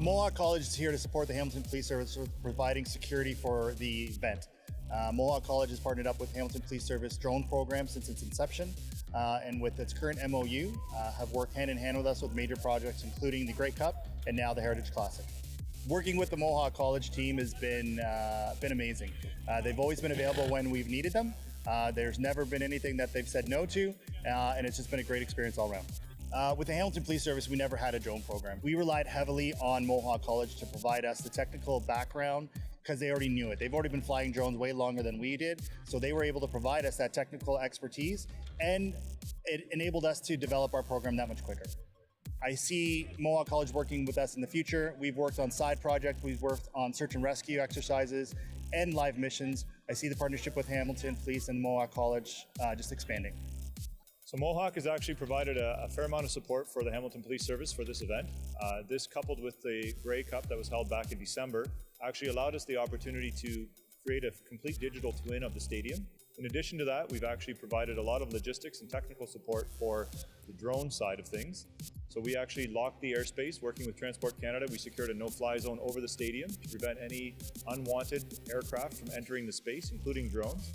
So Mohawk College is here to support the Hamilton Police Service with providing security for the event. Mohawk College has partnered up with Hamilton Police Service drone program since its inception, and with its current MOU, have worked hand in hand with us with major projects including the Grey Cup and now the Heritage Classic. Working with the Mohawk College team has been amazing. They've always been available when we've needed them. There's never been anything that they've said no to, and it's just been a great experience all around. With the Hamilton Police Service, we never had a drone program. We relied heavily on Mohawk College to provide us the technical background because they already knew it. They've already been flying drones way longer than we did, so they were able to provide us that technical expertise, and it enabled us to develop our program that much quicker. I see Mohawk College working with us in the future. We've worked on side projects, we've worked on search and rescue exercises and live missions. I see the partnership with Hamilton Police and Mohawk College just expanding. So Mohawk has actually provided a fair amount of support for the Hamilton Police Service for this event. This, coupled with the Grey Cup that was held back in December, actually allowed us the opportunity to create a complete digital twin of the stadium. In addition to that, we've actually provided a lot of logistics and technical support for the drone side of things. So we actually locked the airspace. Working with Transport Canada, we secured a no-fly zone over the stadium to prevent any unwanted aircraft from entering the space, including drones.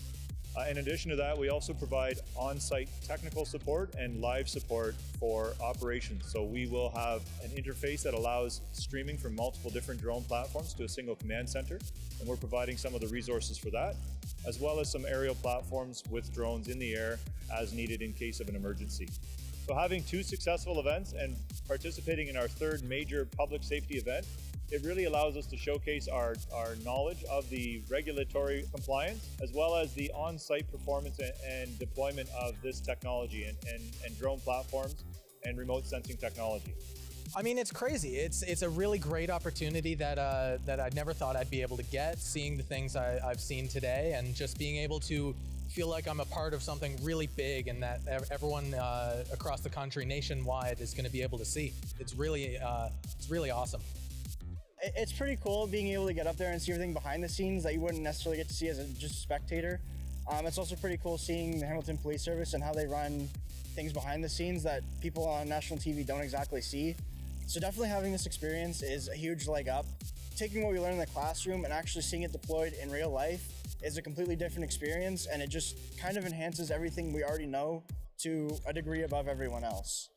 In addition to that, we also provide on-site technical support and live support for operations. So we will have an interface that allows streaming from multiple different drone platforms to a single command center, and we're providing some of the resources for that, as well as some aerial platforms with drones in the air as needed in case of an emergency. So having two successful events and participating in our third major public safety event, it really allows us to showcase our knowledge of the regulatory compliance, as well as the on-site performance and deployment of this technology and drone platforms and remote sensing technology. I mean, it's crazy. It's a really great opportunity that I never thought I'd be able to get, seeing the things I've seen today, and just being able to feel like I'm a part of something really big and that everyone across the country, nationwide, is going to be able to see. It's really awesome. It's pretty cool being able to get up there and see everything behind the scenes that you wouldn't necessarily get to see as just a spectator. It's also pretty cool seeing the Hamilton Police Service and how they run things behind the scenes that people on national TV don't exactly see. So definitely having this experience is a huge leg up. Taking what we learn in the classroom and actually seeing it deployed in real life is a completely different experience, and it just kind of enhances everything we already know to a degree above everyone else.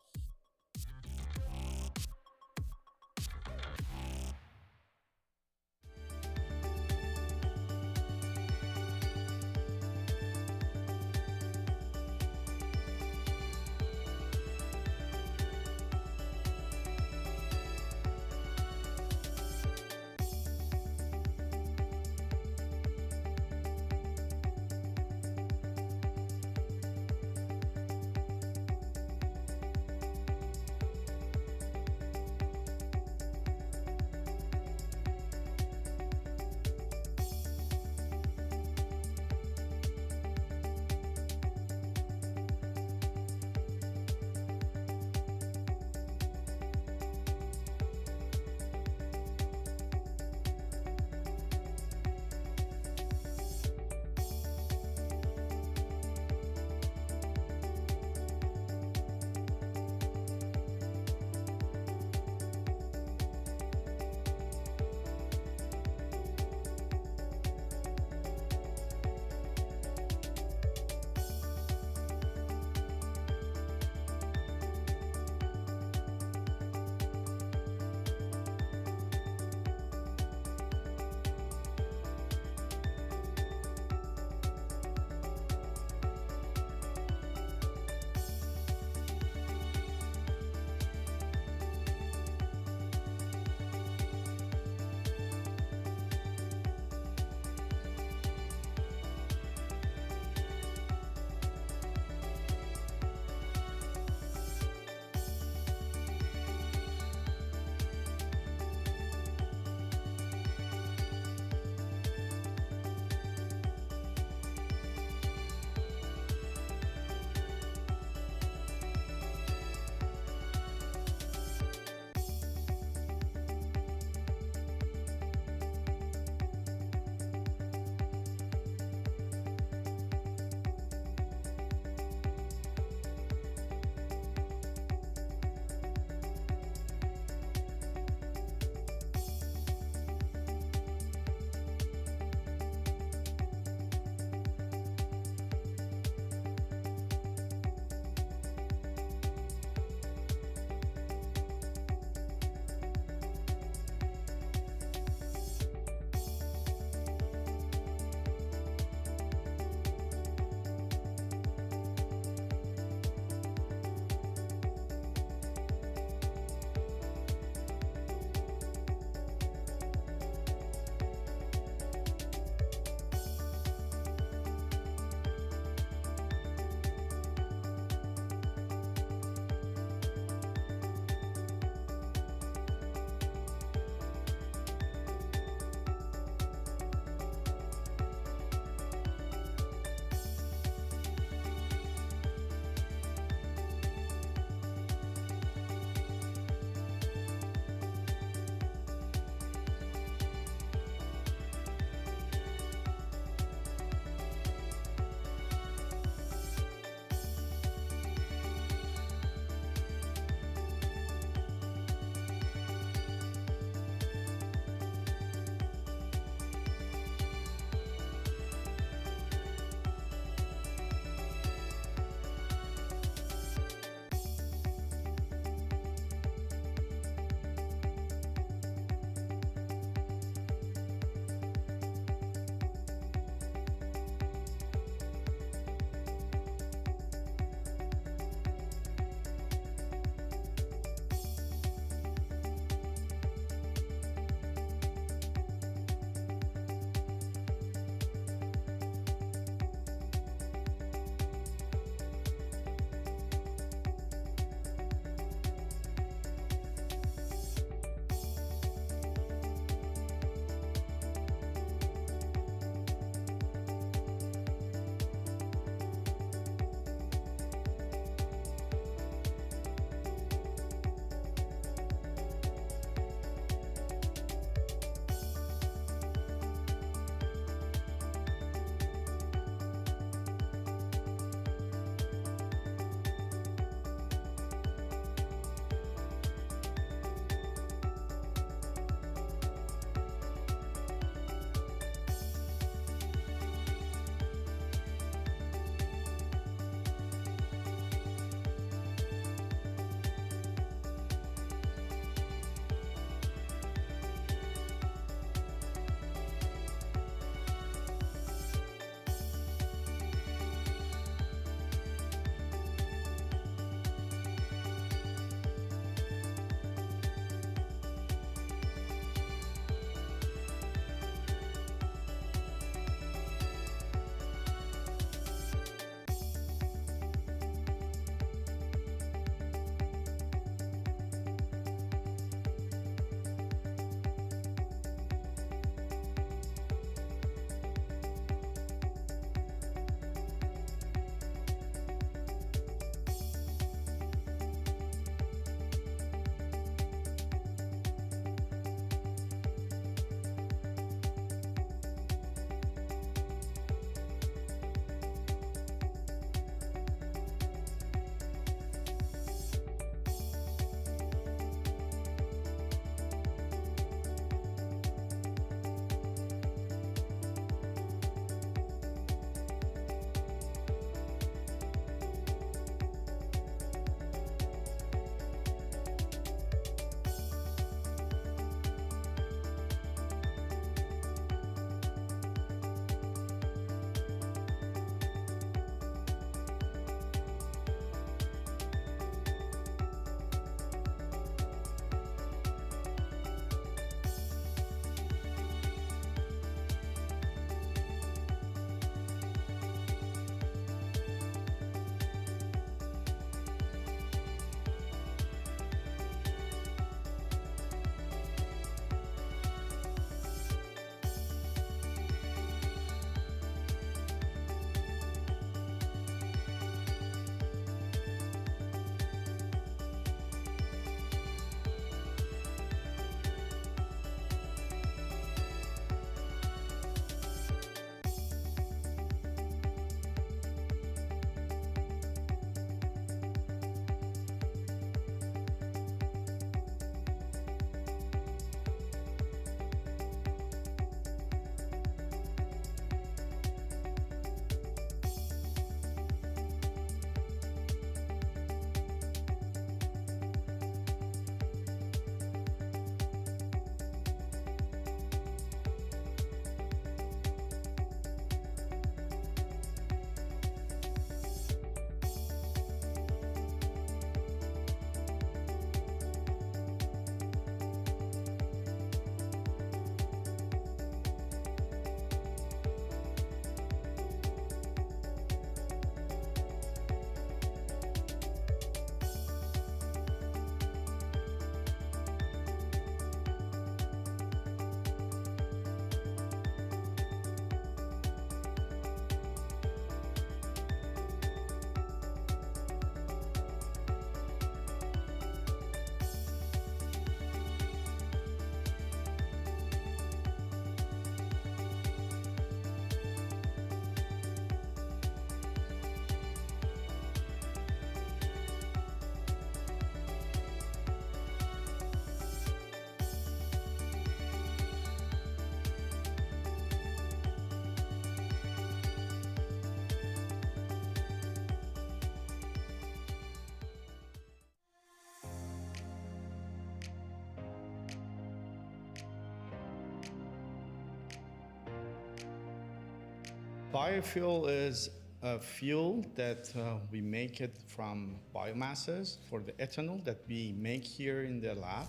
Biofuel is a fuel that we make it from biomasses. For the ethanol that we make here in the lab,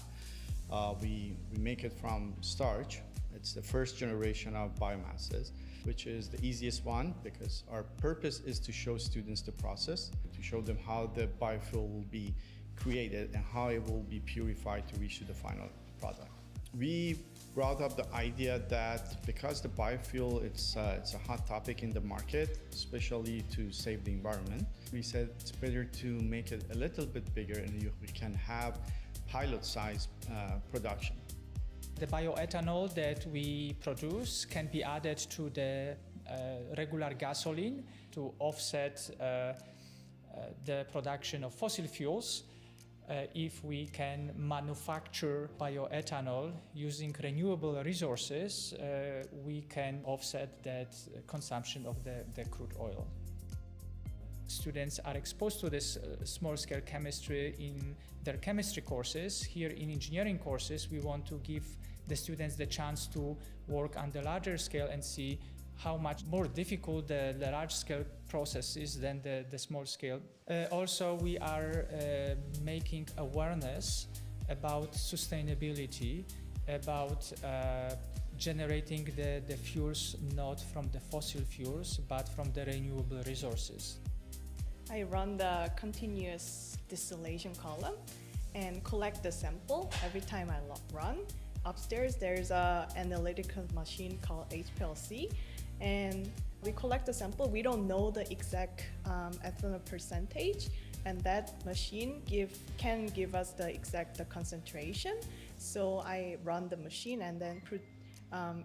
we make it from starch. It's the first generation of biomasses, which is the easiest one because our purpose is to show students the process, to show them how the biofuel will be created and how it will be purified to reach to the final product. We brought up the idea that because the biofuel, it's a hot topic in the market, especially to save the environment, we said it's better to make it a little bit bigger and we can have pilot-size production. The bioethanol that we produce can be added to the regular gasoline to offset the production of fossil fuels. If we can manufacture bioethanol using renewable resources, we can offset that consumption of the crude oil. Students are exposed to this small-scale chemistry in their chemistry courses. Here in engineering courses, we want to give the students the chance to work on the larger scale and see how much more difficult the large-scale process is than the small scale. Also, we are making awareness about sustainability, about generating the fuels not from the fossil fuels, but from the renewable resources. I run the continuous distillation column and collect the sample every time I run. Upstairs, there's an analytical machine called HPLC, and we collect the sample. We don't know the exact ethanol percentage, and that machine can give us the exact concentration. So I run the machine and then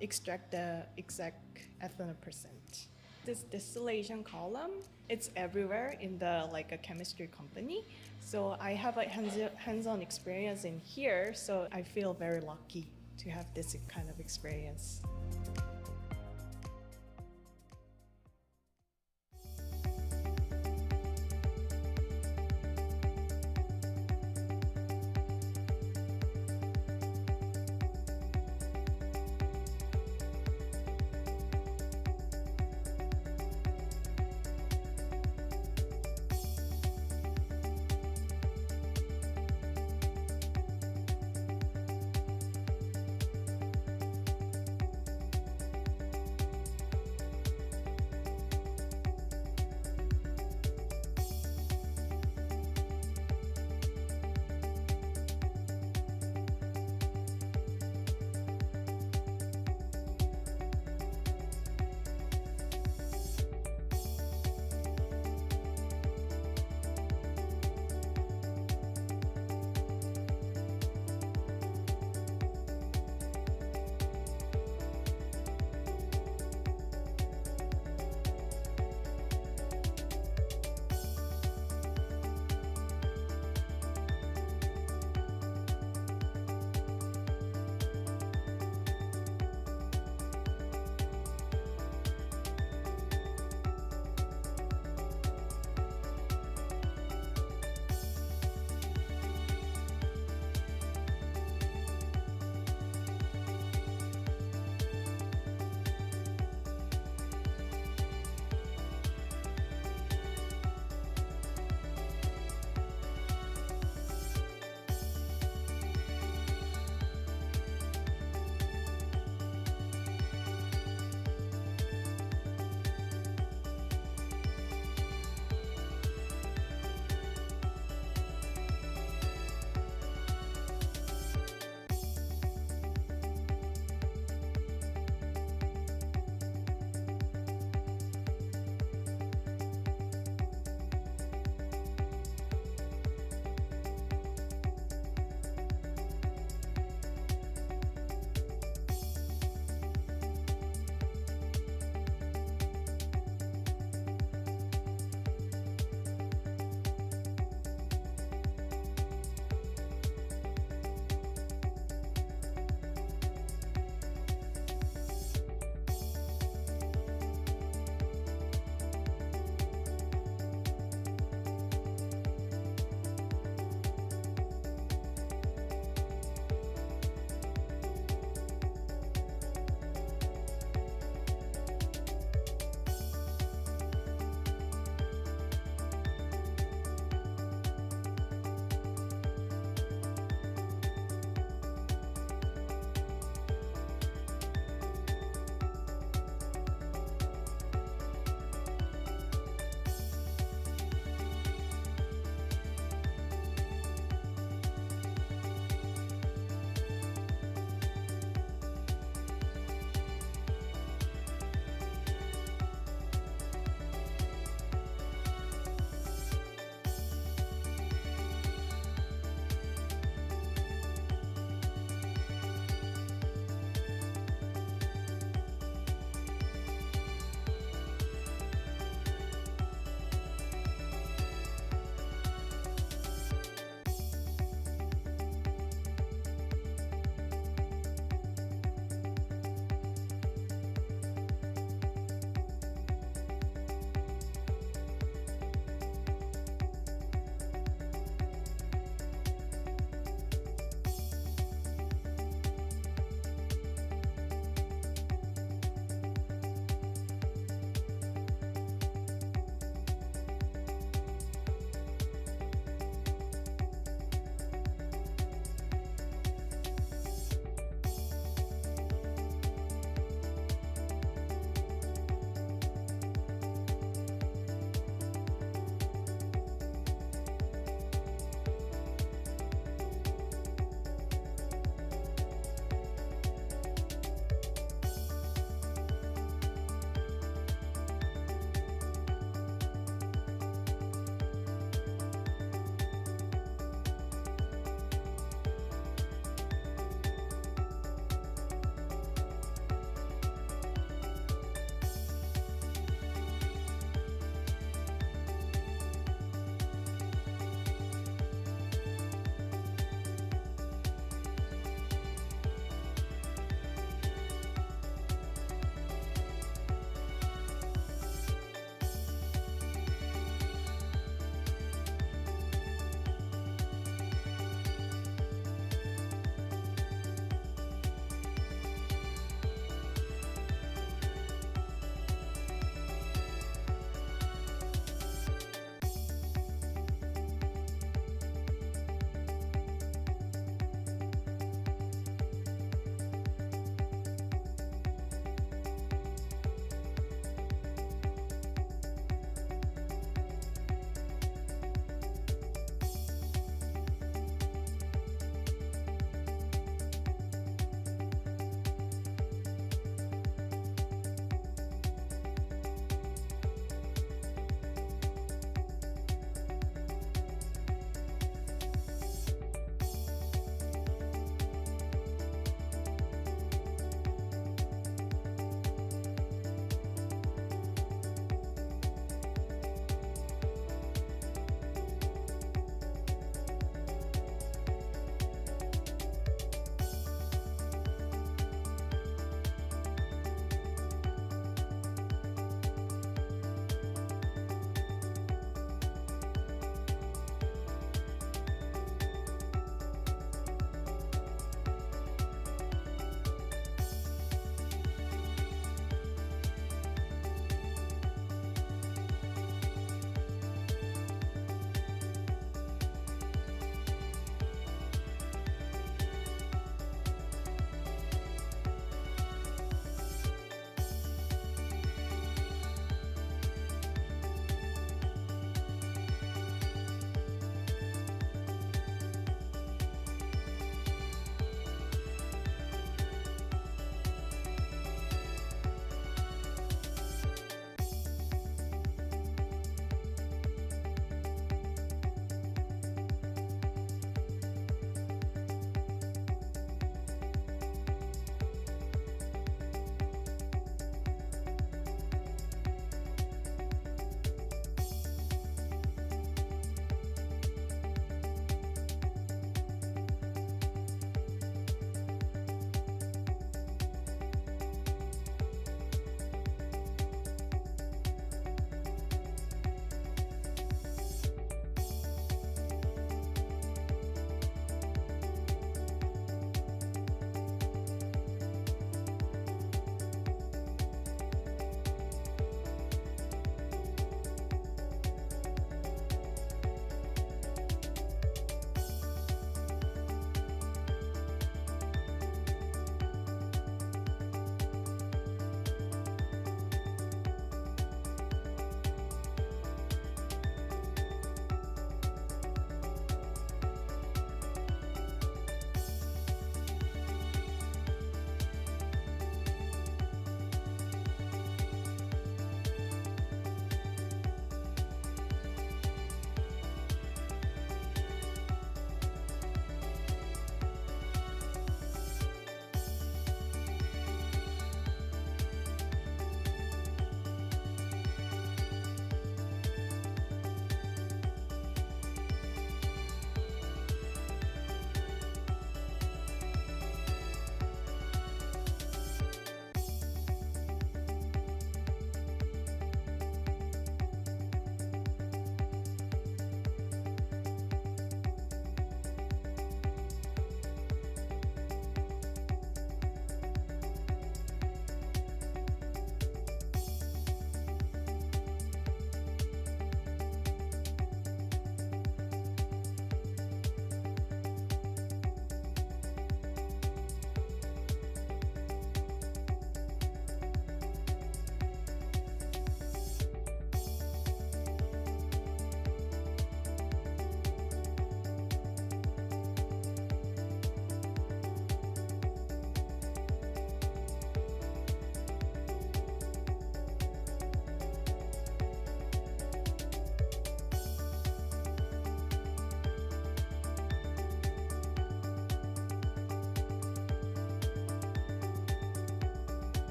extract the exact ethanol percent. This distillation column, it's everywhere in a chemistry company. So I have a hands-on experience in here, so I feel very lucky to have this kind of experience.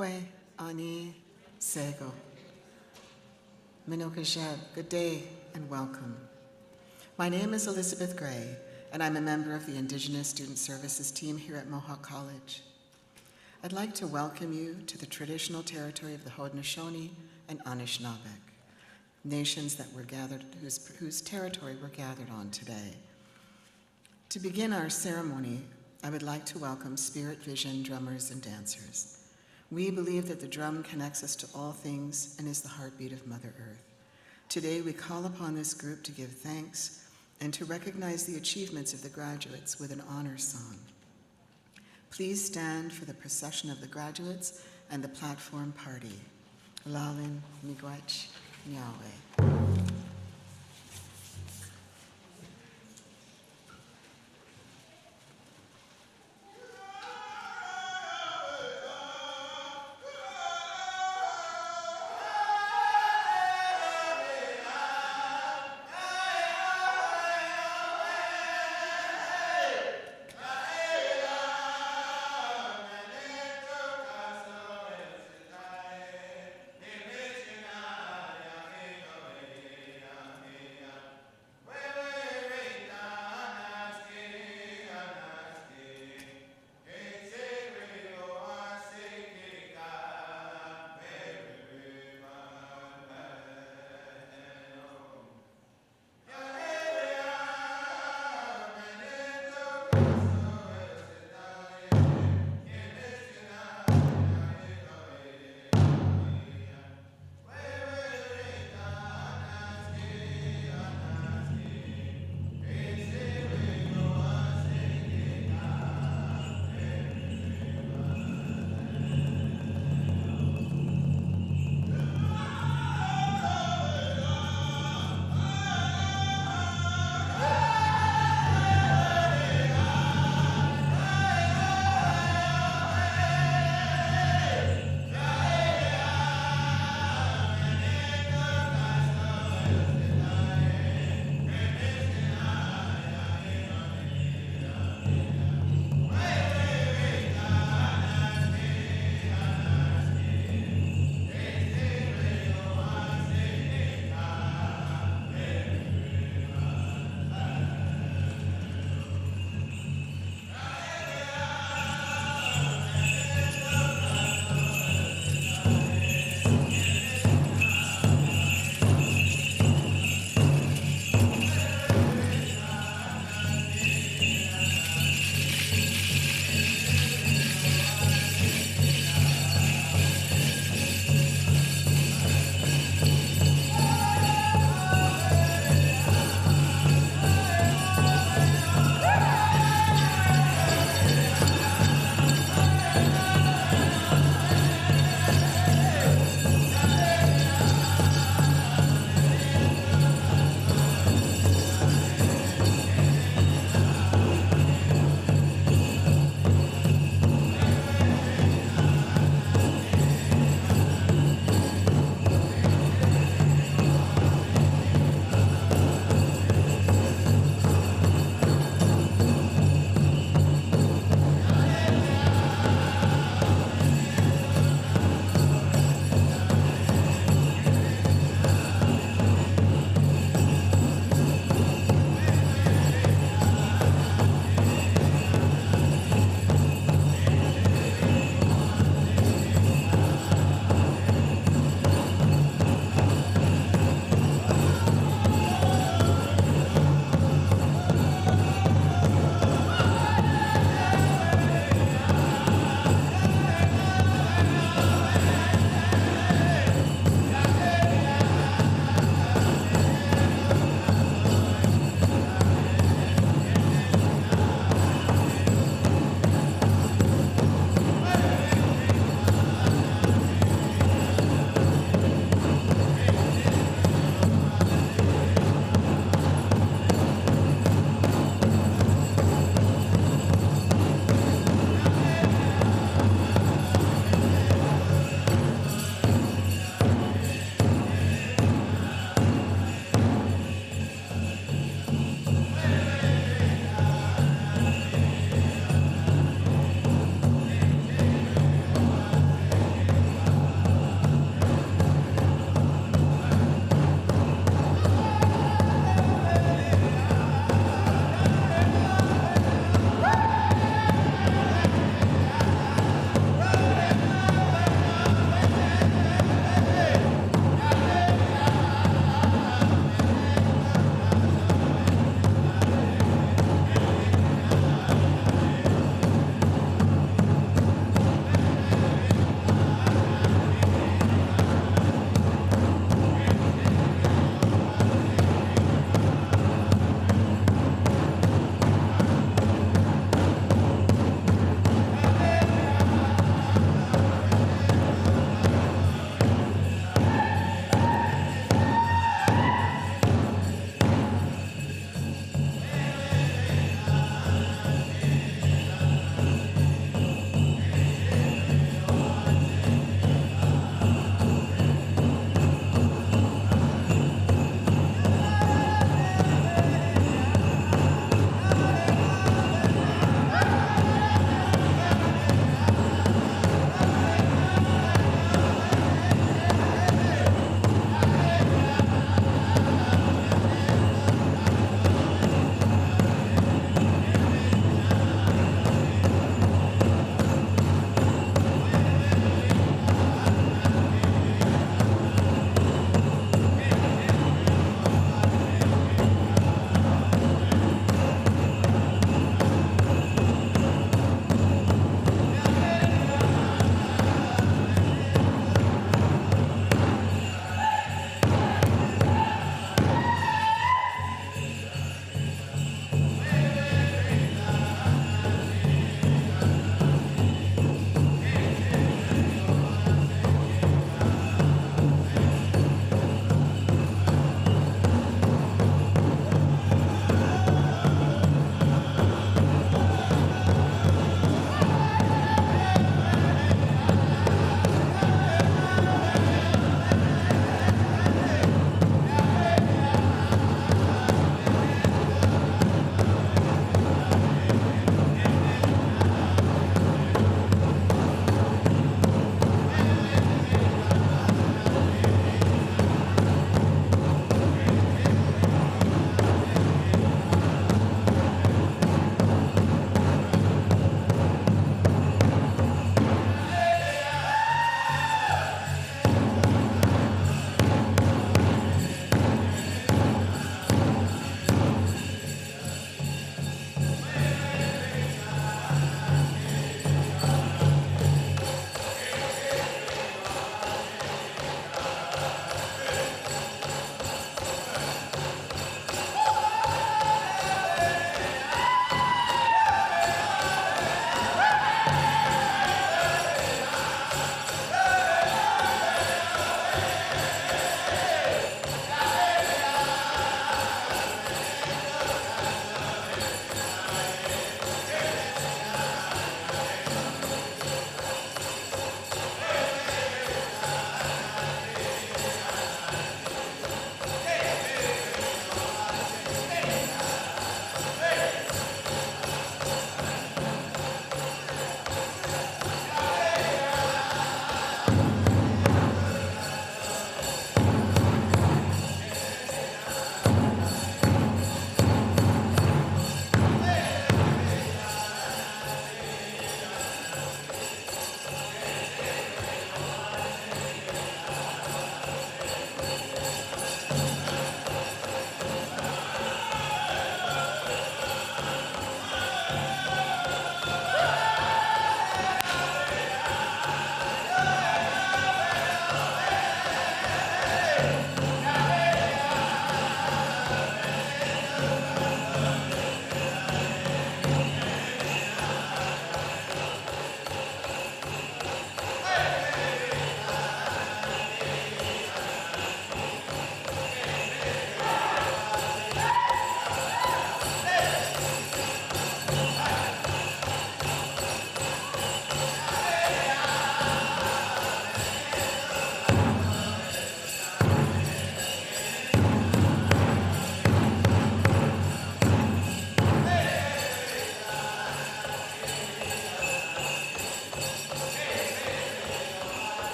Kwe Ani Sego. Minokajeb, good day and welcome. My name is Elizabeth Gray, and I'm a member of the Indigenous Student Services team here at Mohawk College. I'd like to welcome you to the traditional territory of the Haudenosaunee and Anishinaabeg, nations that were gathered, whose territory we're gathered on today. To begin our ceremony, I would like to welcome Spirit Vision drummers and dancers. We believe that the drum connects us to all things and is the heartbeat of Mother Earth. Today, we call upon this group to give thanks and to recognize the achievements of the graduates with an honor song. Please stand for the procession of the graduates and the platform party. Lalin, Miigwech, Nyahweh.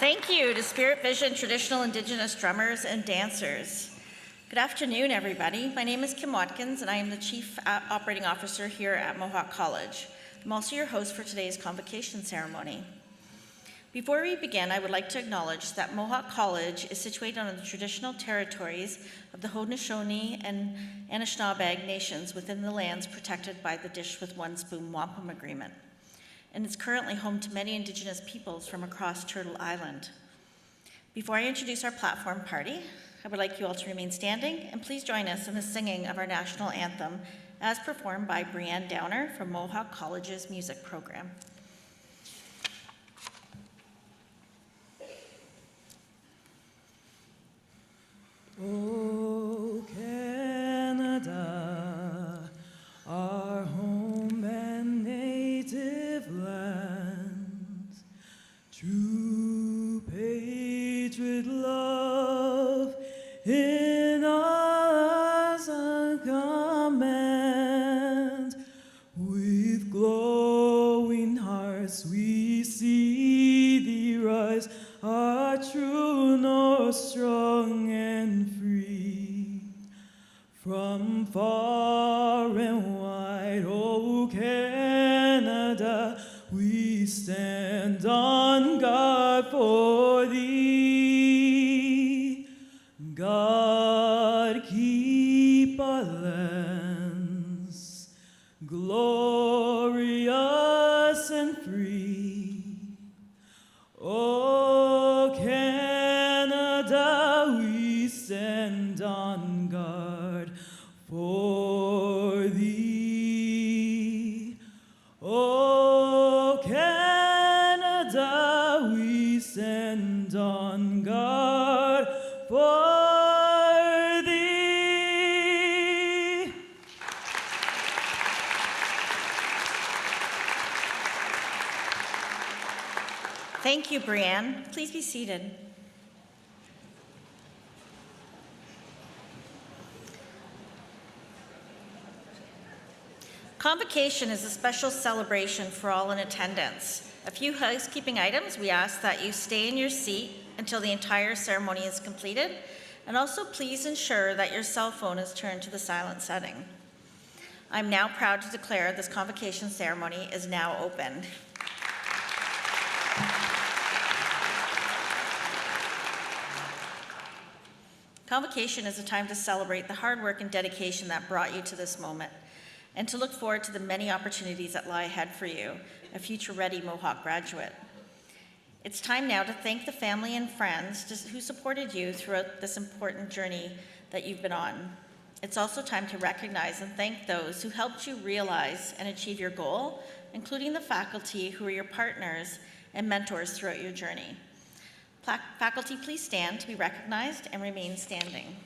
Thank you to Spirit Vision traditional Indigenous drummers and dancers. Good afternoon, everybody. My name is Kim Watkins, and I am the Chief Operating Officer here at Mohawk College. I'm also your host for today's convocation ceremony. Before we begin, I would like to acknowledge that Mohawk College is situated on the traditional territories of the Haudenosaunee and Anishinaabe nations within the lands protected by the Dish with One Spoon Wampum Agreement, and it's currently home to many Indigenous peoples from across Turtle Island. Before I introduce our platform party, I would like you all to remain standing and please join us in the singing of our national anthem as performed by Brianne Downer from Mohawk College's music program. Oh, Canada, our home and native land, true patriot love in us uncommand. With glowing hearts we see thee rise, our true north strong and free. From far and wide, oh Canada, we stand on guard for thee. God keep our lands glorious and free. Oh, Canada, we stand on guard for thee. Oh, Canada, we stand on guard for thee. Thank you, Brianne. Please be seated. Convocation is a special celebration for all in attendance. A few housekeeping items. We ask that you stay in your seat until the entire ceremony is completed, and also please ensure that your cell phone is turned to the silent setting. I'm now proud to declare this convocation ceremony is now open. Convocation is a time to celebrate the hard work and dedication that brought you to this moment, and to look forward to the many opportunities that lie ahead for you, a future-ready Mohawk graduate. It's time now to thank the family and friends who supported you throughout this important journey that you've been on. It's also time to recognize and thank those who helped you realize and achieve your goal, including the faculty who are your partners and mentors throughout your journey. Faculty, please stand to be recognized and remain standing.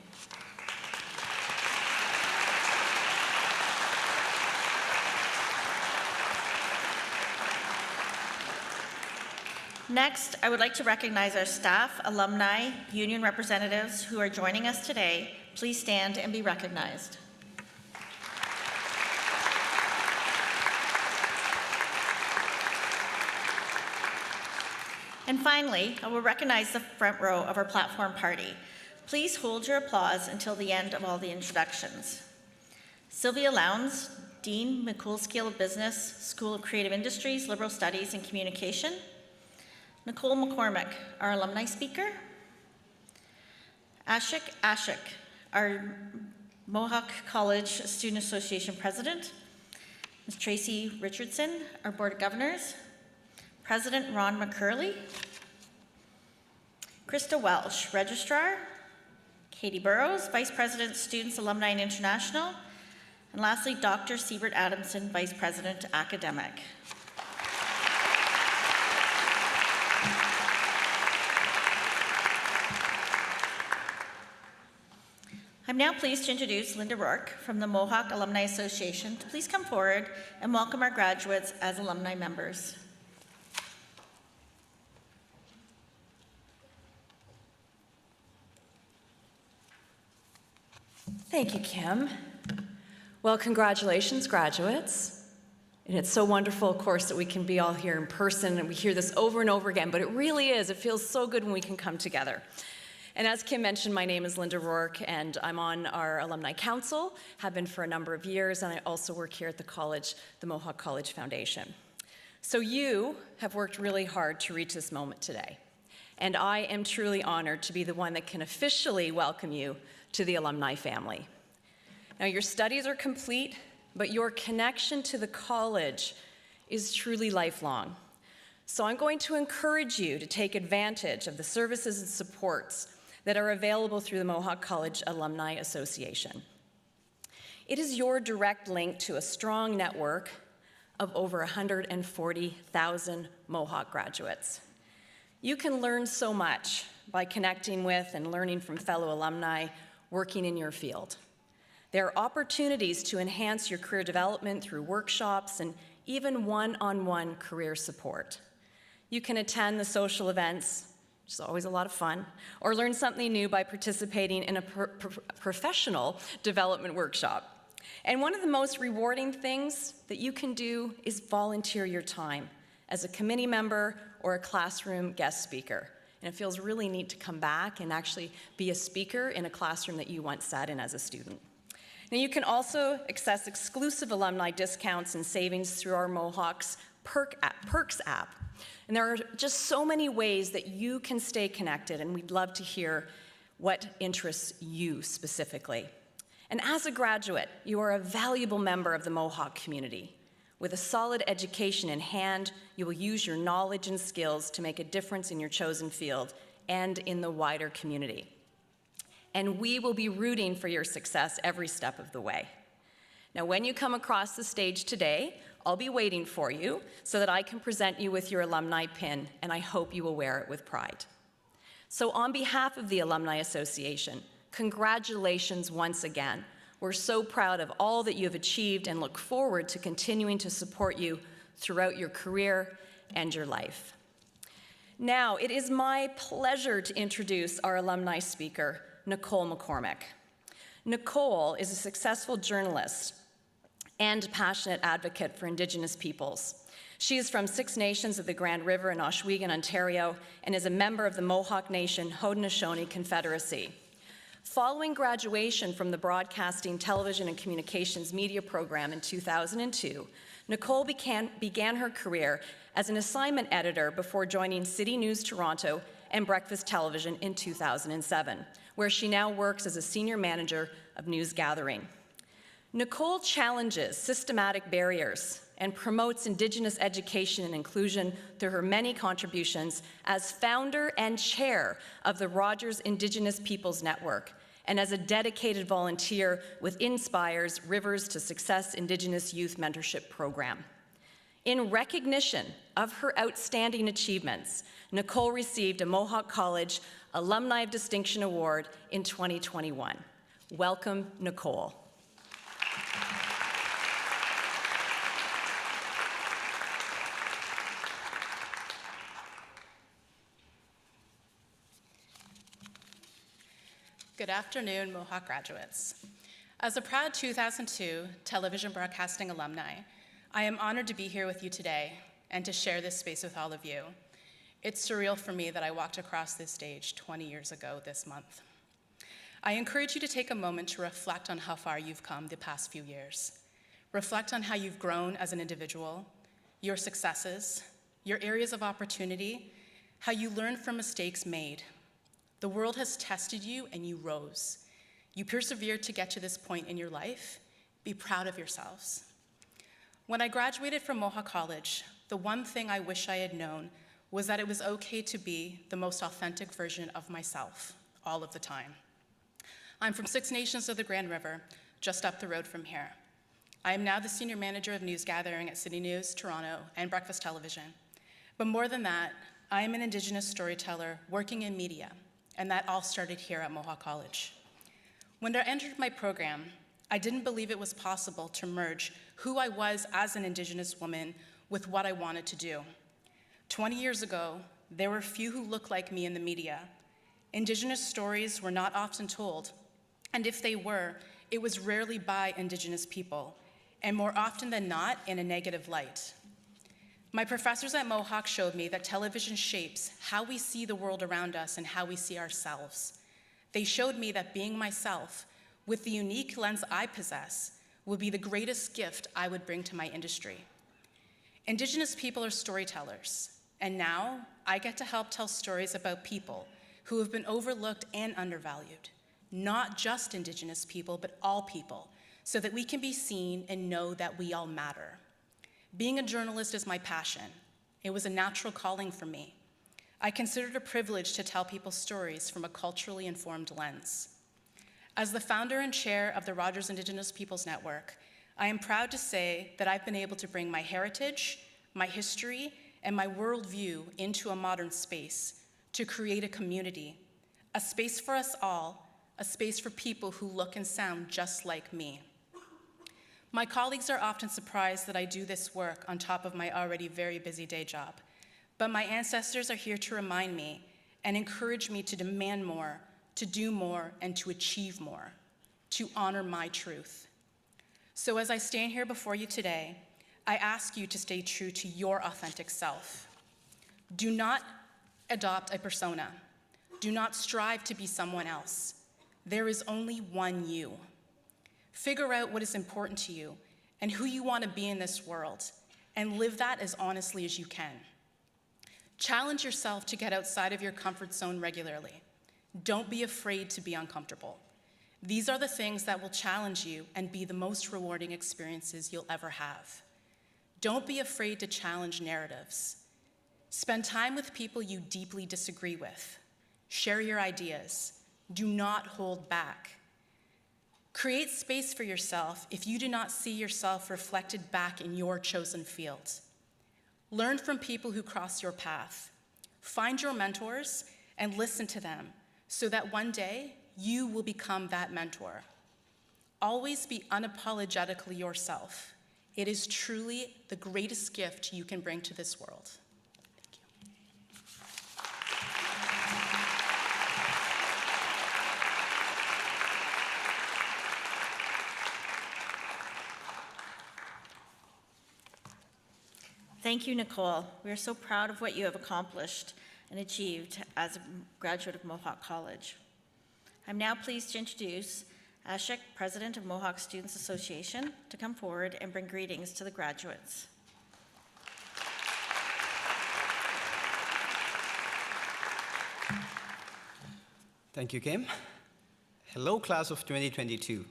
Next, I would like to recognize our staff, alumni, union representatives who are joining us today. Please stand and be recognized. And finally, I will recognize the front row of our platform party. Please hold your applause until the end of all the introductions. Sylvia Lowndes, Dean, McCool School of Business, School of Creative Industries, Liberal Studies and Communication. Nicole McCormick, our alumni speaker. Ashik, our Mohawk College Student Association President. Ms. Tracy Richardson, our Board of Governors. President Ron McCurley. Krista Welsh, Registrar. Katie Burrows, Vice President, Students, Alumni and International. And lastly, Dr. Siebert Adamson, Vice President, Academic. I'm now pleased to introduce Linda Rourke from the Mohawk Alumni Association to please come forward and welcome our graduates as alumni members. Thank you, Kim. Well, congratulations, graduates. And it's so wonderful, of course, that we can be all here in person, and we hear this over and over again, but it really is. It feels so good when we can come together. And as Kim mentioned, my name is Linda Rourke, and I'm on our Alumni Council, have been for a number of years, and I also work here at the college, the Mohawk College Foundation. So you have worked really hard to reach this moment today, and I am truly honored to be the one that can officially welcome you to the alumni family. Now, your studies are complete, but your connection to the college is truly lifelong. So I'm going to encourage you to take advantage of the services and supports that are available through the Mohawk College Alumni Association. It is your direct link to a strong network of over 140,000 Mohawk graduates. You can learn so much by connecting with and learning from fellow alumni working in your field. There are opportunities to enhance your career development through workshops and even one-on-one career support. You can attend the social events, which is always a lot of fun, or learn something new by participating in a professional development workshop. And one of the most rewarding things that you can do is volunteer your time as a committee member or a classroom guest speaker. And it feels really neat to come back and actually be a speaker in a classroom that you once sat in as a student. Now, you can also access exclusive alumni discounts and savings through our Mohawk's Perks app. And there are just so many ways that you can stay connected, and we'd love to hear what interests you specifically. And as a graduate, you are a valuable member of the Mohawk community. With a solid education in hand, you will use your knowledge and skills to make a difference in your chosen field and in the wider community. And we will be rooting for your success every step of the way. Now, when you come across the stage today, I'll be waiting for you so that I can present you with your alumni pin, and I hope you will wear it with pride. So on behalf of the Alumni Association, congratulations once again. We're so proud of all that you have achieved and look forward to continuing to support you throughout your career and your life. Now, it is my pleasure to introduce our alumni speaker, Nicole McCormick. Nicole is a successful journalist and passionate advocate for Indigenous peoples. She is from Six Nations of the Grand River in Ohsweken, Ontario, and is a member of the Mohawk Nation Haudenosaunee Confederacy. Following graduation from the Broadcasting, Television, and Communications Media program in 2002, Nicole began her career as an assignment editor before joining City News Toronto and Breakfast Television in 2007, where she now works as a senior manager of news gathering. Nicole challenges systematic barriers and promotes Indigenous education and inclusion through her many contributions as founder and chair of the Rogers Indigenous Peoples Network, and as a dedicated volunteer with Inspire's Rivers to Success Indigenous Youth Mentorship Program. In recognition of her outstanding achievements, Nicole received a Mohawk College Alumni of Distinction Award in 2021. Welcome, Nicole. Good afternoon, Mohawk graduates. As a proud 2002 television broadcasting alumni, I am honored to be here with you today and to share this space with all of you. It's surreal for me that I walked across this stage 20 years ago this month. I encourage you to take a moment to reflect on how far you've come the past few years. Reflect on how you've grown as an individual, your successes, your areas of opportunity, how you learned from mistakes made. The world has tested you and you rose. You persevered to get to this point in your life. Be proud of yourselves. When I graduated from Mohawk College, the one thing I wish I had known was that it was okay to be the most authentic version of myself all of the time. I'm from Six Nations of the Grand River, just up the road from here. I am now the senior manager of news gathering at City News, Toronto, and Breakfast Television. But more than that, I am an Indigenous storyteller working in media, and that all started here at Mohawk College. When I entered my program, I didn't believe it was possible to merge who I was as an Indigenous woman with what I wanted to do. 20 years ago, there were few who looked like me in the media. Indigenous stories were not often told, and if they were, it was rarely by Indigenous people. and more often than not, in a negative light. My professors at Mohawk showed me that television shapes how we see the world around us and how we see ourselves. They showed me that being myself, with the unique lens I possess, would be the greatest gift I would bring to my industry. Indigenous people are storytellers, and now I get to help tell stories about people who have been overlooked and undervalued. Not just Indigenous people, but all people, so that we can be seen and know that we all matter. Being a journalist is my passion. It was a natural calling for me. I consider it a privilege to tell people's stories from a culturally informed lens. As the founder and chair of the Rogers Indigenous Peoples Network, I am proud to say that I've been able to bring my heritage, my history, and my worldview into a modern space to create a community, a space for us all, a space for people who look and sound just like me. My colleagues are often surprised that I do this work on top of my already very busy day job, but my ancestors are here to remind me and encourage me to demand more, to do more, and to achieve more, to honor my truth. So as I stand here before you today, I ask you to stay true to your authentic self. Do not adopt a persona. Do not strive to be someone else. There is only one you. Figure out what is important to you and who you want to be in this world, and live that as honestly as you can. Challenge yourself to get outside of your comfort zone regularly. Don't be afraid to be uncomfortable. These are the things that will challenge you and be the most rewarding experiences you'll ever have. Don't be afraid to challenge narratives. Spend time with people you deeply disagree with. Share your ideas. Do not hold back. Create space for yourself if you do not see yourself reflected back in your chosen field. Learn from people who cross your path. Find your mentors and listen to them so that one day you will become that mentor. Always be unapologetically yourself. It is truly the greatest gift you can bring to this world. Thank you, Nicole. We are so proud of what you have accomplished and achieved as a graduate of Mohawk College. I'm now pleased to introduce Ashik, President of Mohawk Students Association, to come forward and bring greetings to the graduates. Thank you, Kim. Hello, class of 2022.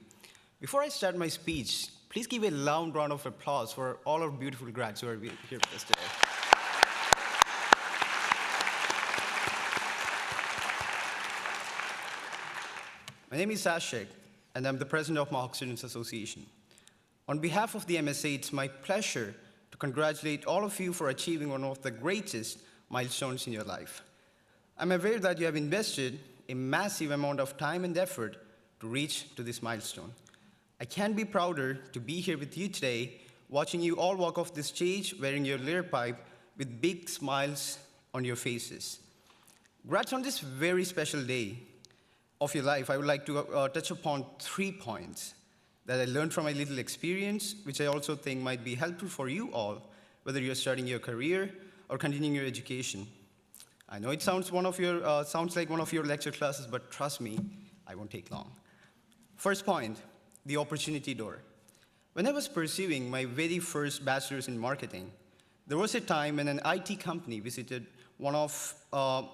Before I start my speech, please give a loud round of applause for all our beautiful grads who are here with us today. My name is Ashik, and I'm the president of Mohawk Students Association. On behalf of the MSA, it's my pleasure to congratulate all of you for achieving one of the greatest milestones in your life. I'm aware that you have invested a massive amount of time and effort to reach to this milestone. I can't be prouder to be here with you today, watching you all walk off the stage wearing your lyre pipe with big smiles on your faces. Congrats on this very special day of your life. I would like to touch upon 3 points that I learned from my little experience, which I also think might be helpful for you all, whether you're starting your career or continuing your education. I know it sounds like one of your lecture classes, but trust me, I won't take long. First point, the opportunity door. When I was pursuing my very first bachelor's in marketing, there was a time when an IT company visited one of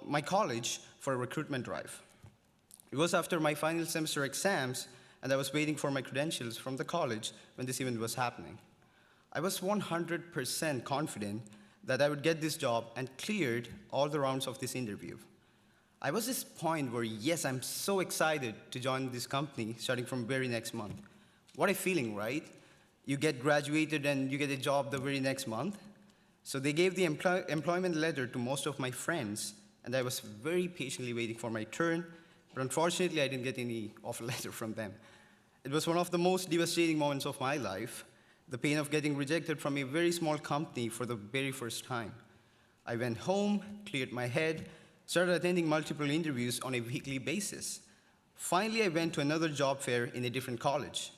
my college for a recruitment drive. It was after my final semester exams, and I was waiting for my credentials from the college when this event was happening. I was 100% confident that I would get this job and cleared all the rounds of this interview. I was at this point where, yes, I'm so excited to join this company starting from very next month. What a feeling, right? You get graduated and you get a job the very next month. So they gave the employment letter to most of my friends, and I was very patiently waiting for my turn, but unfortunately I didn't get any offer letter from them. It was one of the most devastating moments of my life, the pain of getting rejected from a very small company for the very first time. I went home, cleared my head, started attending multiple interviews on a weekly basis. Finally, I went to another job fair in a different college.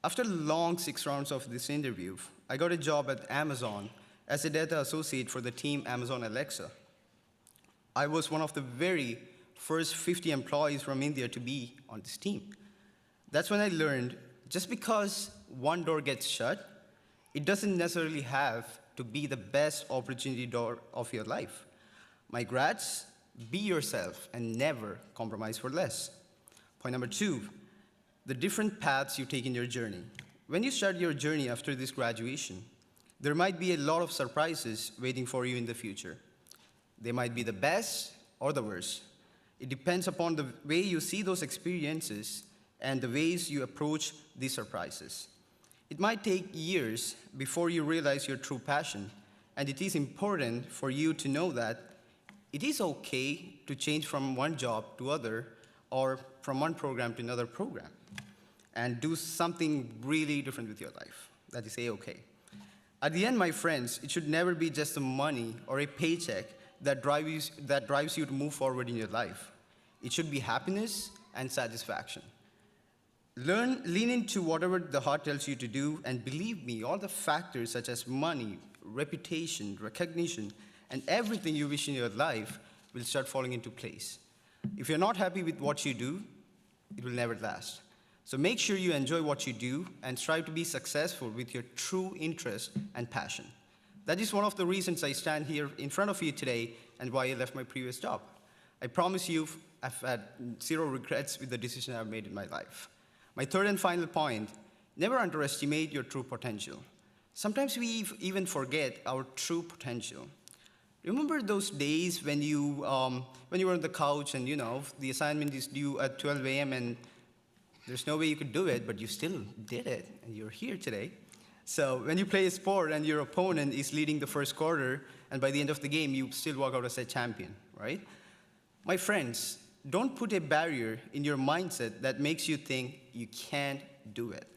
After long 6 rounds of this interview, I got a job at Amazon as a data associate for the team Amazon Alexa. I was one of the very first 50 employees from India to be on this team. That's when I learned just because one door gets shut, it doesn't necessarily have to be the best opportunity door of your life. My grads, be yourself and never compromise for less. Point number 2, the different paths you take in your journey. When you start your journey after this graduation, there might be a lot of surprises waiting for you in the future. They might be the best or the worst. It depends upon the way you see those experiences and the ways you approach these surprises. It might take years before you realize your true passion, and it is important for you to know that it is okay to change from one job to other or from one program to another program and do something really different with your life. That is A-okay. At the end, my friends, it should never be just the money or a paycheck that drives you to move forward in your life. It should be happiness and satisfaction. Lean into whatever the heart tells you to do, and believe me, all the factors such as money, reputation, recognition, and everything you wish in your life will start falling into place. If you're not happy with what you do, it will never last. So make sure you enjoy what you do and strive to be successful with your true interest and passion. That is one of the reasons I stand here in front of you today and why I left my previous job. I promise you I've had 0 regrets with the decision I've made in my life. My third and final point, never underestimate your true potential. Sometimes we even forget our true potential. Remember those days when you were on the couch and the assignment is due at 12 a.m. and there's no way you could do it, but you still did it and you're here today. So when you play a sport and your opponent is leading the first quarter and by the end of the game you still walk out as a champion, right? My friends, don't put a barrier in your mindset that makes you think you can't do it.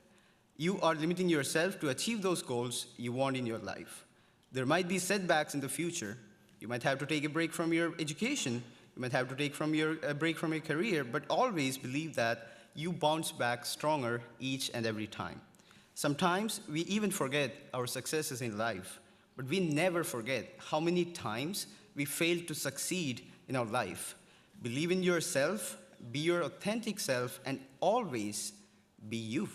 You are limiting yourself to achieve those goals you want in your life. There might be setbacks in the future. You might have to take a break from your education. You might have to take a break from your career, but always believe that you bounce back stronger each and every time. Sometimes we even forget our successes in life, but we never forget how many times we failed to succeed in our life. Believe in yourself, be your authentic self, and always be you.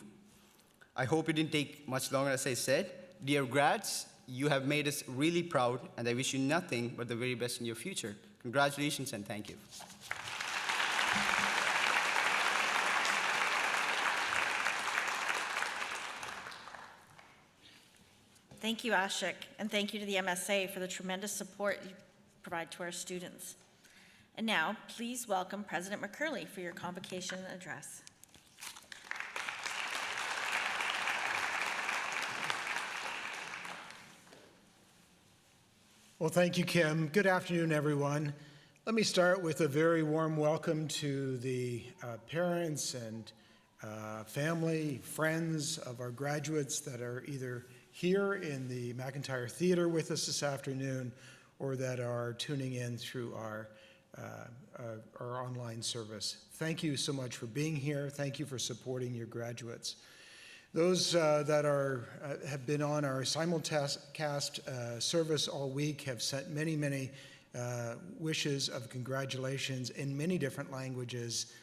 I hope it didn't take much longer, as I said. Dear grads, you have made us really proud, and I wish you nothing but the very best in your future. Congratulations and thank you. Thank you, Ashik, and thank you to the MSA for the tremendous support you provide to our students. And now, please welcome President McCurley for your convocation address. Well, thank you, Kim. Good afternoon, everyone. Let me start with a very warm welcome to the parents and family, friends of our graduates that are either here in the McIntyre Theater with us this afternoon or that are tuning in through our online service. Thank you so much for being here. Thank you for supporting your graduates. Those that have been on our simulcast service all week have sent many, many wishes of congratulations in many different languages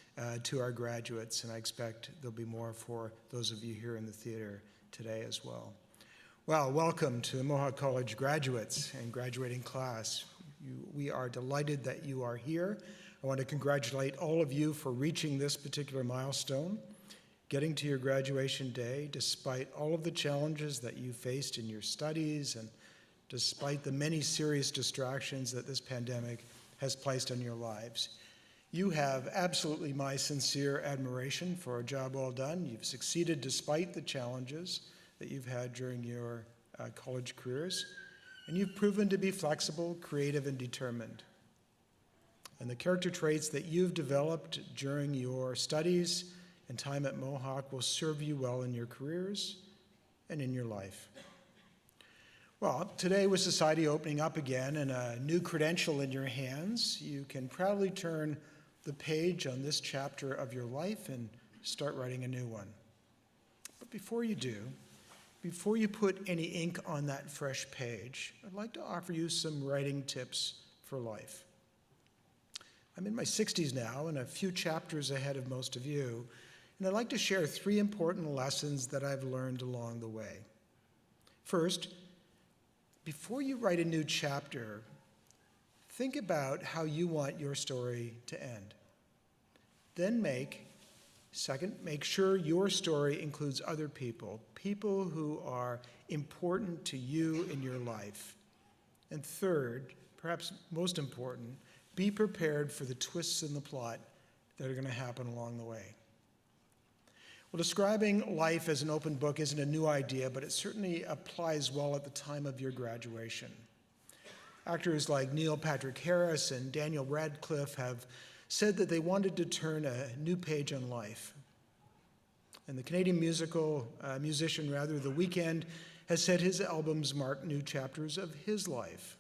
to our graduates, and I expect there'll be more for those of you here in the theater today as well. Well, welcome to the Mohawk College graduates and graduating class. We are delighted that you are here. I want to congratulate all of you for reaching this particular milestone, getting to your graduation day despite all of the challenges that you faced in your studies and despite the many serious distractions that this pandemic has placed on your lives. You have absolutely my sincere admiration for a job well done. You've succeeded despite the challenges that you've had during your college careers, and you've proven to be flexible, creative, and determined. And the character traits that you've developed during your studies and time at Mohawk will serve you well in your careers and in your life. Well, today with society opening up again and a new credential in your hands, you can proudly turn the page on this chapter of your life and start writing a new one. But But before you do, before you put any ink on that fresh page, I'd like to offer you some writing tips for life. I'm in my 60s now and a few chapters ahead of most of you, and I'd like to share 3 important lessons that I've learned along the way. First, before you write a new chapter, think about how you want your story to end. Then make sure your story includes other people, people who are important to you in your life. And third, perhaps most important, be prepared for the twists in the plot that are going to happen along the way. Well, describing life as an open book isn't a new idea, but it certainly applies well at the time of your graduation. Actors like Neil Patrick Harris and Daniel Radcliffe have said that they wanted to turn a new page on life. And the Canadian musician, The Weeknd, has said his albums mark new chapters of his life.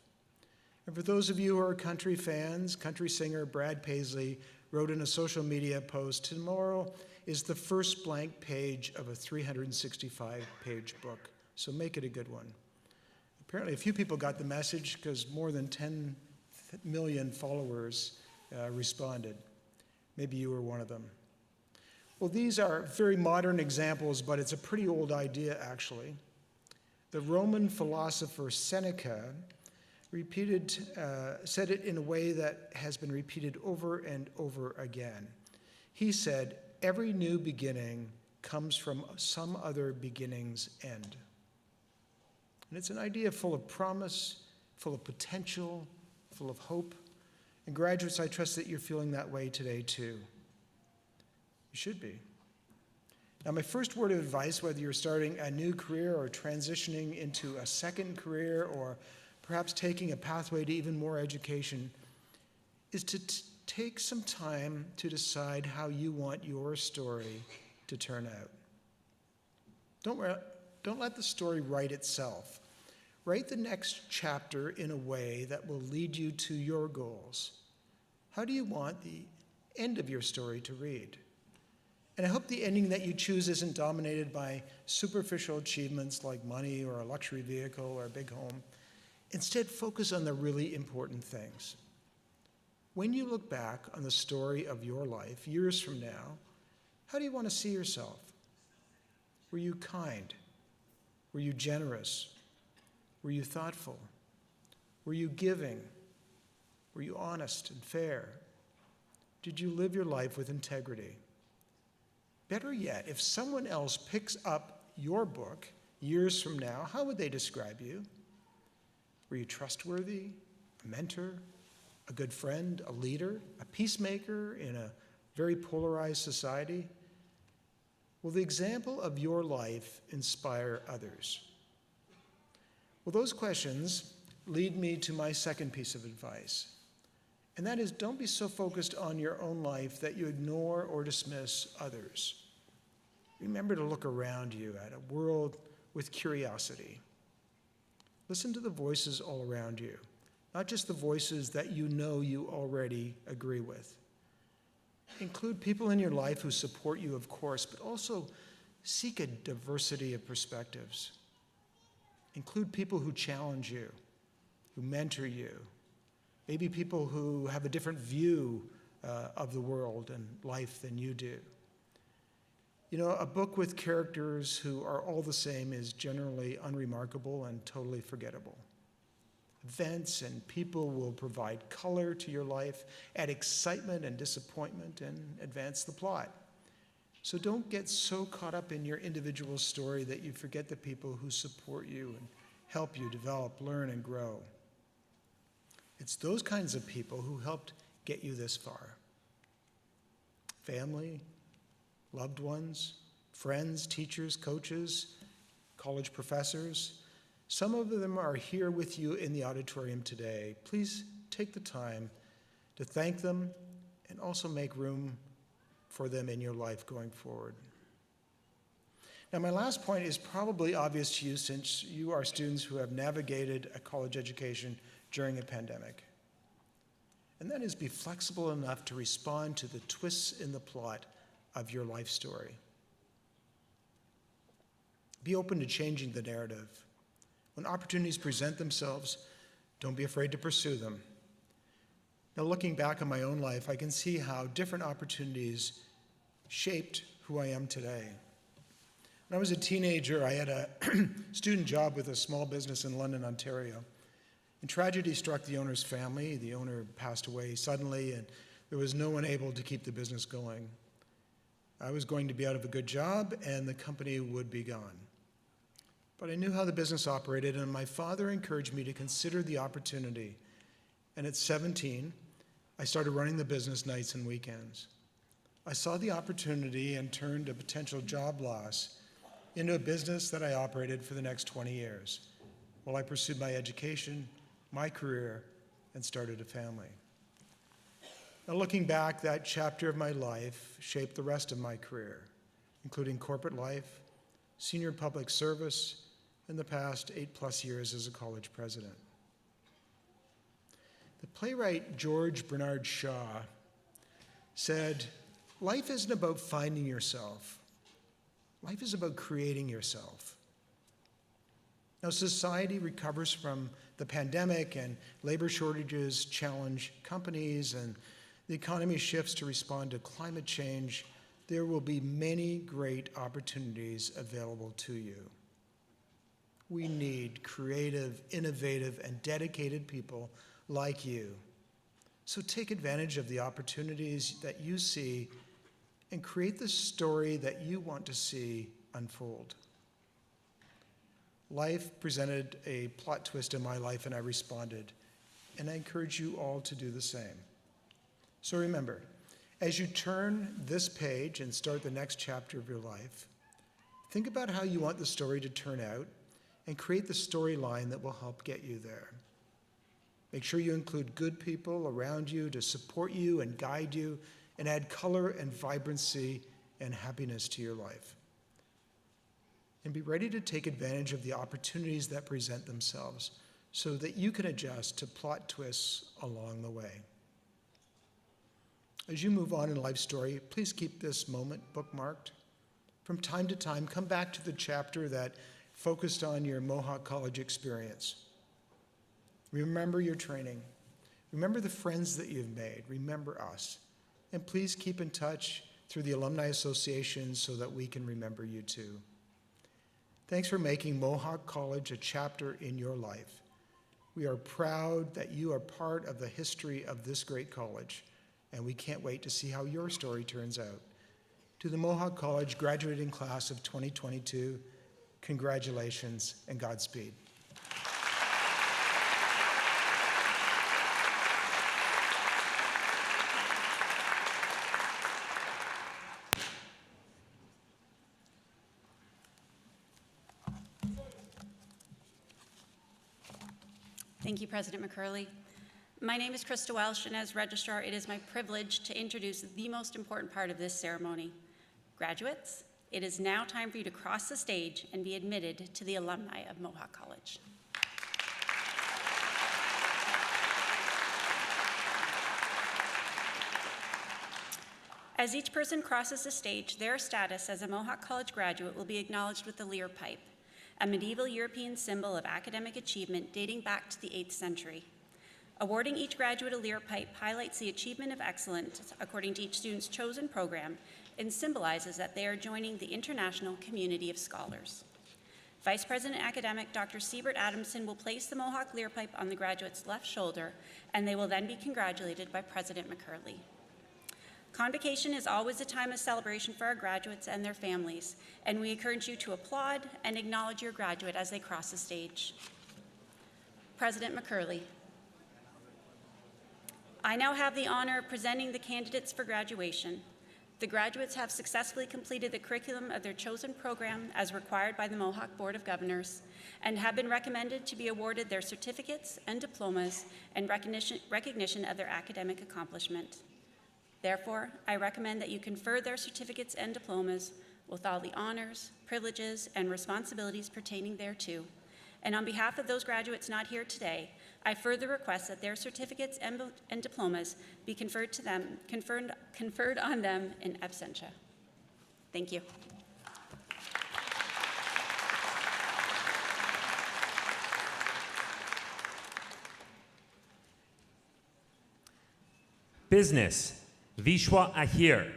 And for those of you who are country fans, country singer Brad Paisley wrote in a social media post, "Tomorrow is the first blank page of a 365-page book, so make it a good one." Apparently, a few people got the message because more than 10 million followers responded. Maybe you were one of them. Well, these are very modern examples, but it's a pretty old idea, actually. The Roman philosopher Seneca said it in a way that has been repeated over and over again. He said, "Every new beginning comes from some other beginning's end." And it's an idea full of promise, full of potential, full of hope. And graduates, I trust that you're feeling that way today too. You should be. Now, my first word of advice, whether you're starting a new career or transitioning into a second career or perhaps taking a pathway to even more education, is to take some time to decide how you want your story to turn out. Don't let the story write itself. Write the next chapter in a way that will lead you to your goals. How do you want the end of your story to read? And I hope the ending that you choose isn't dominated by superficial achievements like money or a luxury vehicle or a big home. Instead, focus on the really important things. When you look back on the story of your life years from now, how do you want to see yourself? Were you kind? Were you generous? Were you thoughtful? Were you giving? Were you honest and fair? Did you live your life with integrity? Better yet, if someone else picks up your book years from now, how would they describe you? Were you trustworthy, a mentor, a good friend, a leader, a peacemaker in a very polarized society? Will the example of your life inspire others? Well, those questions lead me to my second piece of advice, and that is, don't be so focused on your own life that you ignore or dismiss others. Remember to look around you at a world with curiosity. Listen to the voices all around you, not just the voices that you know you already agree with. Include people in your life who support you, of course, but also seek a diversity of perspectives. Include people who challenge you, who mentor you, maybe people who have a different view of the world and life than you do. You know, a book with characters who are all the same is generally unremarkable and totally forgettable. Events and people will provide color to your life, add excitement and disappointment, and advance the plot. So don't get so caught up in your individual story that you forget the people who support you and help you develop, learn, and grow. It's those kinds of people who helped get you this far. Family, loved ones, friends, teachers, coaches, college professors. Some of them are here with you in the auditorium today. Please take the time to thank them and also make room for them in your life going forward. Now, my last point is probably obvious to you since you are students who have navigated a college education during a pandemic. And that is, be flexible enough to respond to the twists in the plot of your life story. Be open to changing the narrative. When opportunities present themselves, don't be afraid to pursue them. Now, looking back on my own life, I can see how different opportunities shaped who I am today. When I was a teenager, I had a student job with a small business in London, Ontario. And tragedy struck the owner's family. The owner passed away suddenly, and there was no one able to keep the business going. I was going to be out of a good job, and the company would be gone. But I knew how the business operated, and my father encouraged me to consider the opportunity. And at 17, I started running the business nights and weekends. I saw the opportunity and turned a potential job loss into a business that I operated for the next 20 years, while I pursued my education, my career, and started a family. Now, looking back, that chapter of my life shaped the rest of my career, including corporate life, senior public service, and the past 8+ years as a college president. The playwright George Bernard Shaw said, "Life isn't about finding yourself. Life is about creating yourself." Now, society recovers from the pandemic, and labor shortages challenge companies, and the economy shifts to respond to climate change. There will be many great opportunities available to you. We need creative, innovative, and dedicated people like you. So take advantage of the opportunities that you see and create the story that you want to see unfold. Life presented a plot twist in my life, and I responded. And I encourage you all to do the same. So remember, as you turn this page and start the next chapter of your life, think about how you want the story to turn out and create the storyline that will help get you there. Make sure you include good people around you to support you and guide you and add color and vibrancy and happiness to your life. And be ready to take advantage of the opportunities that present themselves so that you can adjust to plot twists along the way. As you move on in life's story, please keep this moment bookmarked. From time to time, come back to the chapter that focused on your Mohawk College experience. Remember your training. Remember the friends that you've made. Remember us. And please keep in touch through the Alumni Association so that we can remember you too. Thanks for making Mohawk College a chapter in your life. We are proud that you are part of the history of this great college, and we can't wait to see how your story turns out. To the Mohawk College graduating class of 2022, congratulations and Godspeed. Thank you, President McCurley. My name is Krista Welsh, and as Registrar, it is my privilege to introduce the most important part of this ceremony. Graduates, it is now time for you to cross the stage and be admitted to the alumni of Mohawk College. As each person crosses the stage, their status as a Mohawk College graduate will be acknowledged with the lyre pipe, a medieval European symbol of academic achievement dating back to the 8th century. Awarding each graduate a lyre pipe highlights the achievement of excellence according to each student's chosen program and symbolizes that they are joining the international community of scholars. Vice President Academic Dr. Siebert Adamson will place the Mohawk lyre pipe on the graduate's left shoulder, and they will then be congratulated by President McCurley. Convocation is always a time of celebration for our graduates and their families, and we encourage you to applaud and acknowledge your graduate as they cross the stage. President McCurley. I now have the honor of presenting the candidates for graduation. The graduates have successfully completed the curriculum of their chosen program as required by the Mohawk Board of Governors and have been recommended to be awarded their certificates and diplomas and recognition of their academic accomplishment. Therefore, I recommend that you confer their certificates and diplomas with all the honors, privileges, and responsibilities pertaining thereto. And on behalf of those graduates not here today, I further request that their certificates and diplomas be conferred on them in absentia. Thank you. Business, Vishwa Ahir.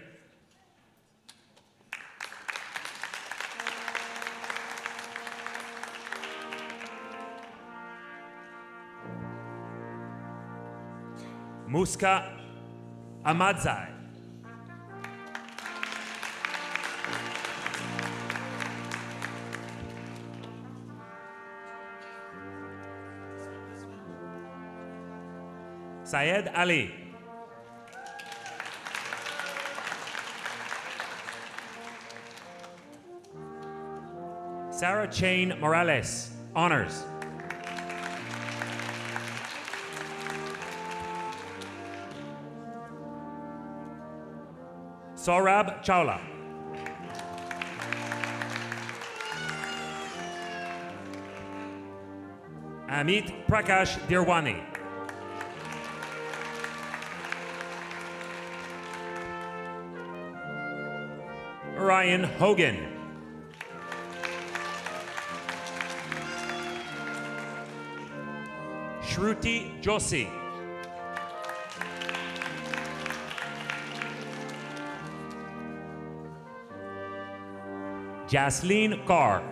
Muska Amadzai. Syed Ali. Sarah Chain Morales, honors. Saurabh Chawla. Amit Prakash Dirwani. Ryan Hogan. Shruti Joshi. Jasleen Kaur.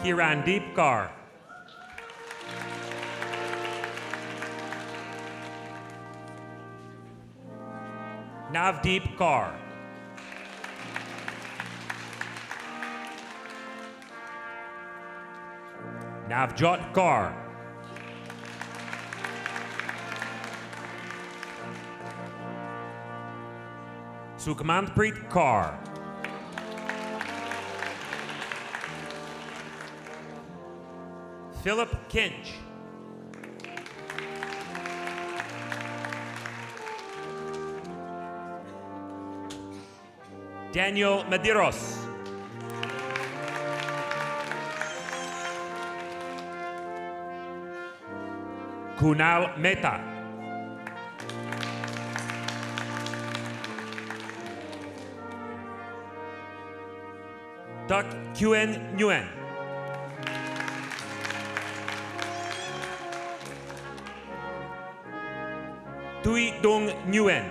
Kirandeep Kaur. Navdeep Kaur. Navjot Kaur. Sukhmanpreet Kaur. Philip Kinch. Daniel Medeiros. Kunal Mehta. Dak Kuen Nguyen. Tui Dung Nguyen.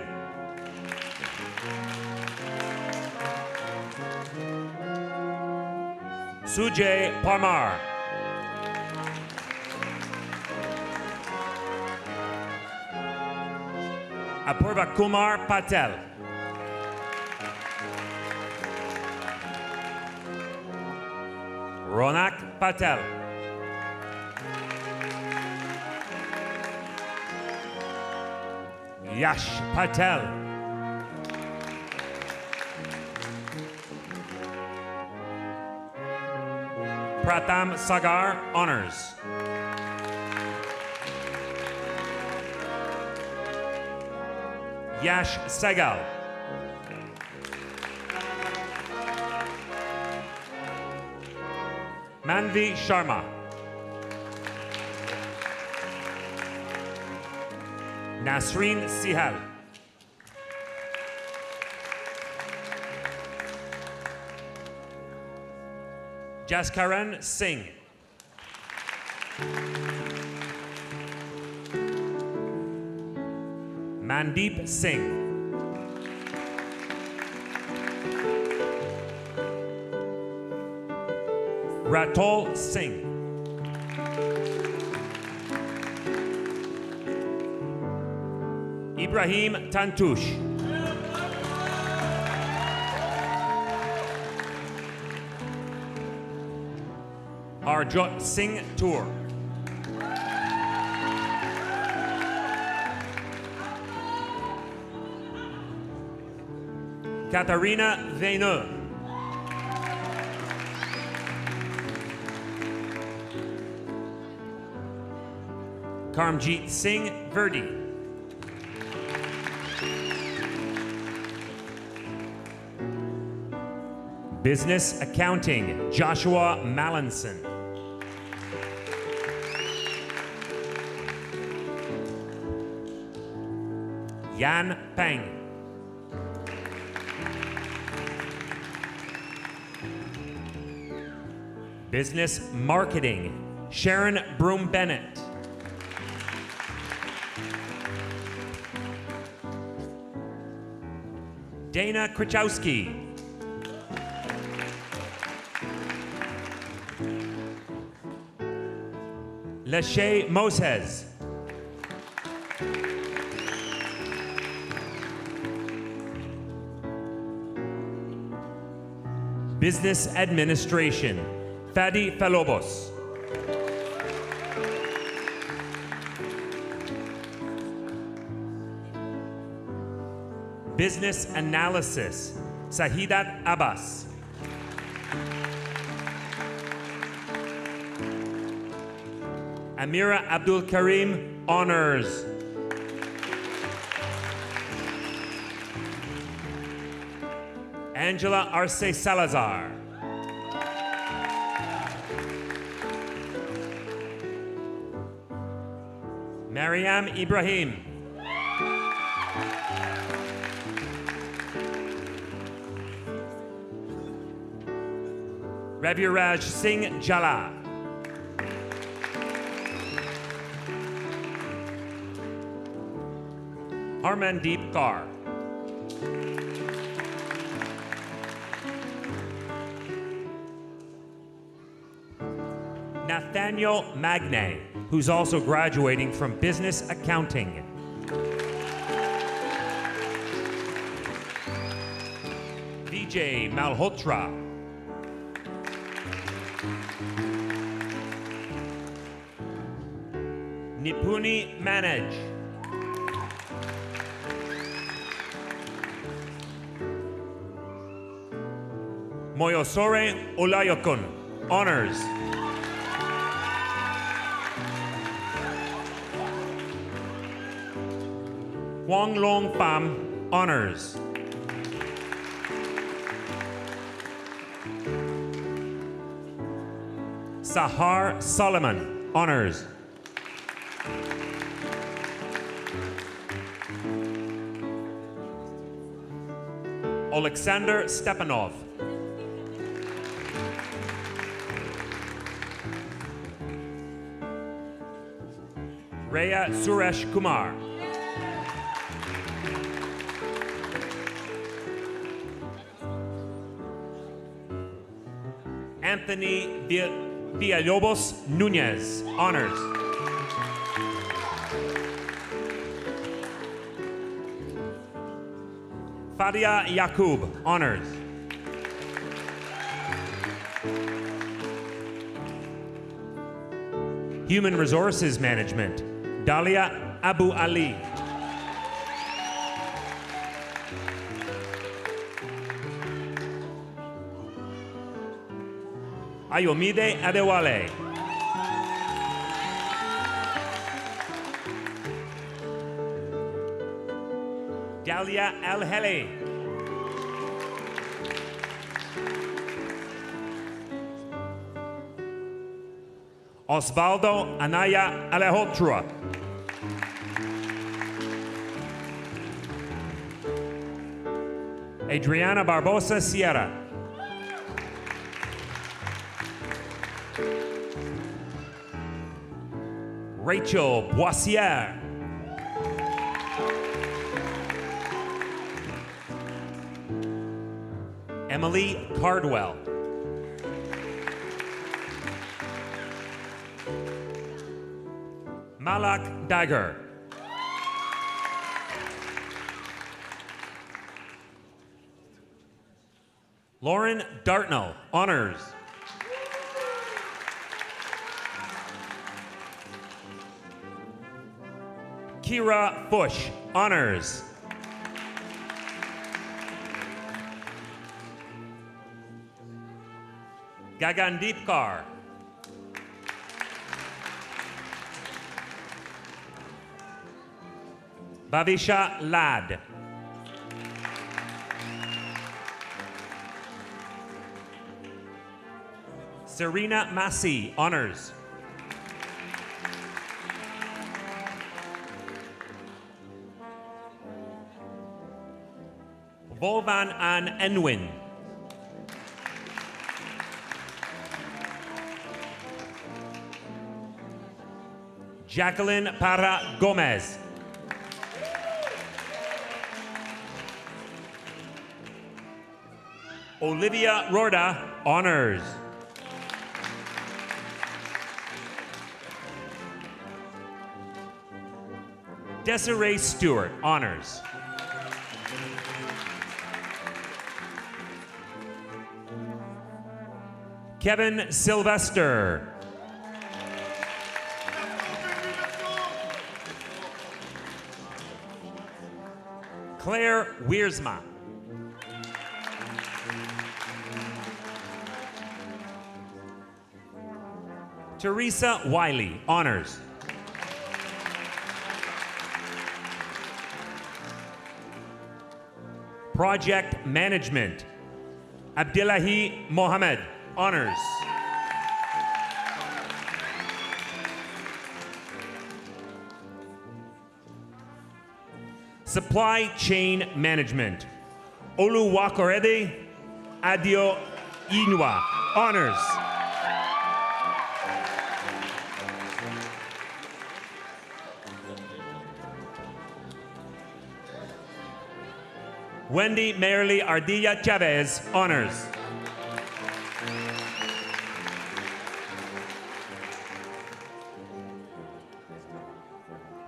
Sujay Parmar. Apurva Kumar Patel. Ronak Patel. Yash Patel. Pratham Sagar, honors. Yash Segal. Manvi Sharma. Nasreen Sihal. Jaskaran Singh. Mandeep Singh. Ratol Singh. Ibrahim Tantouche. Arjot Singh Tour. Katharina Veneux. Karmjeet Singh Verdi. Business Accounting, Joshua Mallinson. Yan Peng. Business Marketing, Sharon Broom-Bennett. Dana Krichowski. Lachey Moses. Business Administration, Fadi Falobos. Business Analysis, Sahidat Abbas. Amira Abdul Karim, Honors. Angela Arce Salazar. Mariam Ibrahim. Raviraj Singh Jala. Harmandeep Kaur. Nathaniel Magne, who's also graduating from Business Accounting. Vijay Malhotra. Nipuni Manaj. Moyosore Olayokun, Honors. Wong Long Pham, Honors. Sahar Solomon, Honors. Alexander Stepanov. Rhea Suresh Kumar. Anthony Villalobos Nunez, Honors. Fadia Yakub, Honors. Human Resources Management, Dalia Abu Ali. Ayomide Adewale. Dalia Al-Heli. Osvaldo Anaya Alejotra. Adriana Barbosa Sierra. Rachel Boissiere. Emily Cardwell. Malak Dagger. Lauren Dartnell, Honors. Kira Bush, Honors. Gagandeep Kaur. Bhavisha Lad. Serena Massey, Honors. Volvan An Enwin. Jacqueline Parra Gomez. Olivia Rorda, honors. Desiree Stewart, honors. Kevin Sylvester. Claire Wiersma. Teresa Wiley, honors. Project Management, Abdillahi Mohammed, honors. Supply Chain Management, Oluwakorede Adio Inwa, honors. Wendy Merely Ardilla Chavez, honors.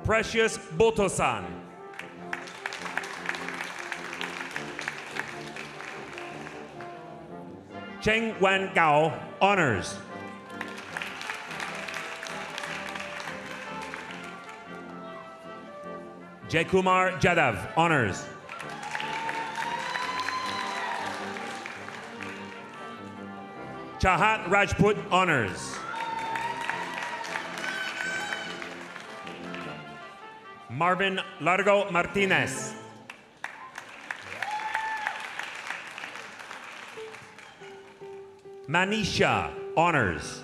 Precious Botosan. Cheng Wan Gao, honors. Jaykumar Jadav, honors. Chahat Rajput, honors. Marvin Largo Martinez. Manisha, honors.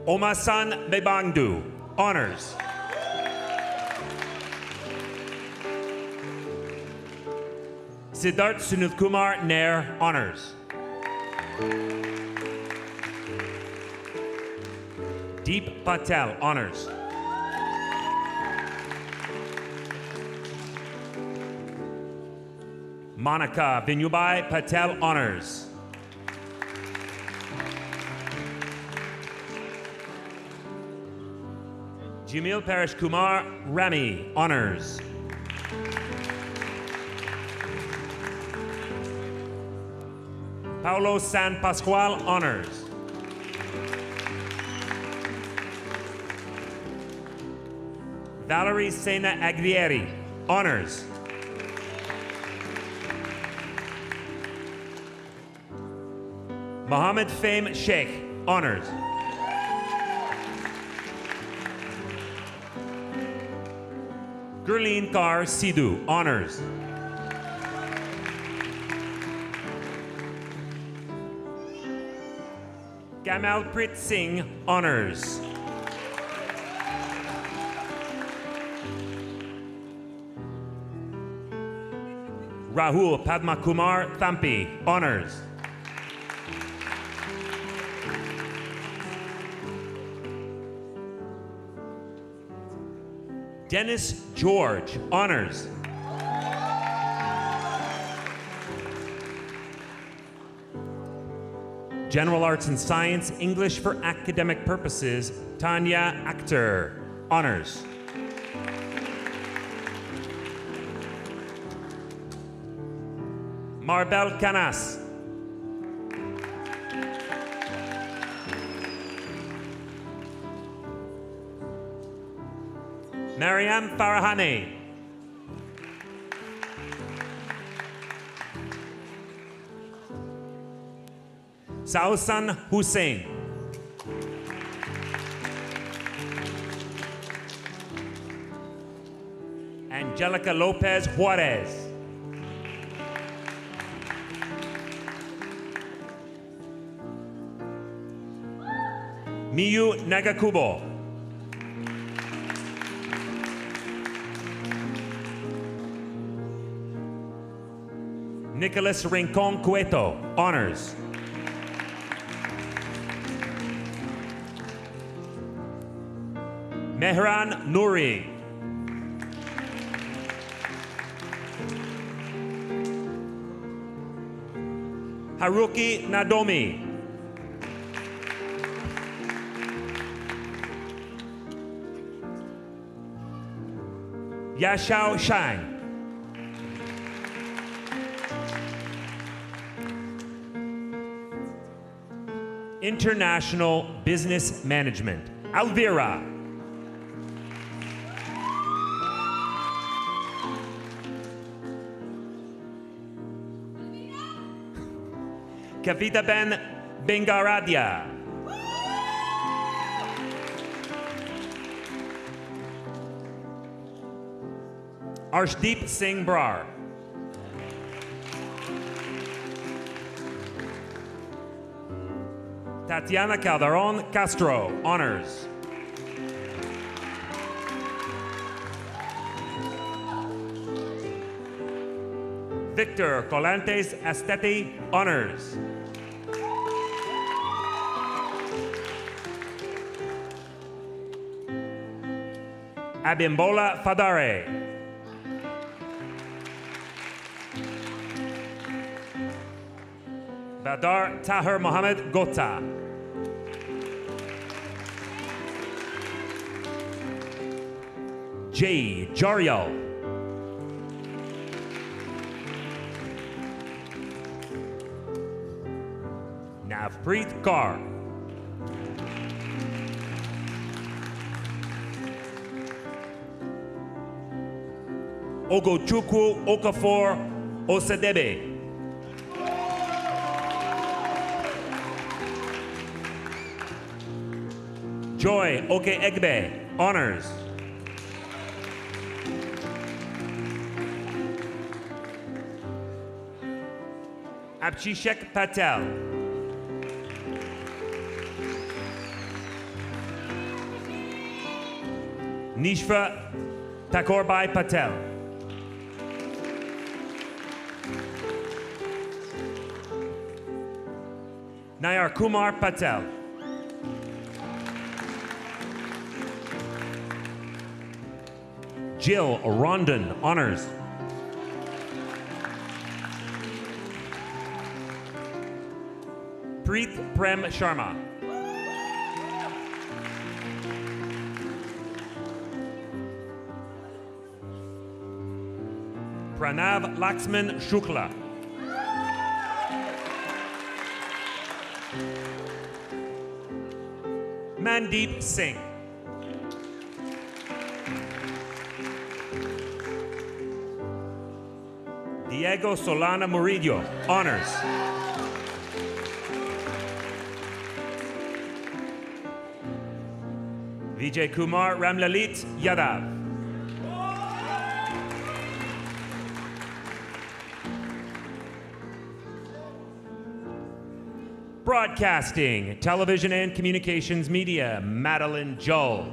Omasan Bebangdu, honors. Siddharth Sunil Kumar Nair, honors. Deep Patel, honors. Monica Vinubai Patel, honors. Jamil Parish Kumar Rami, honors. Paulo San Pascual, honors. Valerie Sena Aglieri, honors. Mohammed Fame Sheikh, honors. Gurleen Kaur Sidhu, honors. Gamalprit Singh, honors. Rahul Padmakumar Thampi, honors. Dennis George, honors. General Arts and Science, English for academic purposes, Tanya Akhtar, honors. Marbel Canas. Mariam Farahane. Sausan Hussein. Angelica Lopez Juarez. Miyu Nagakubo. Nicholas Rincon Cueto, honors. Mehran Nouri. Haruki Nadomi. Yashao Shang. International Business Management, Alvira. Kavita Ben Bengaradia. Arshdeep Singh Brar. Tatiana Calderon Castro, honors. Victor Colantes Asteti, honors. Abimbola Fadare. Badar Tahir Mohammed Gota. Jay Jarial. Navpreet Kaur. Ogochukwu Okafor Osadebe. Joy Oke Egbe, honors. Abhishek Patel. Nishva Takorbai Patel. Nayar Kumar Patel. Jill Rondon, honors. Preet Prem Sharma. Pranav Laxman Shukla. Mandeep Singh. Diego Solana Murillo, honors. Vijay Kumar Ramlalit Yadav. Broadcasting, Television and Communications Media, Madeline Joel.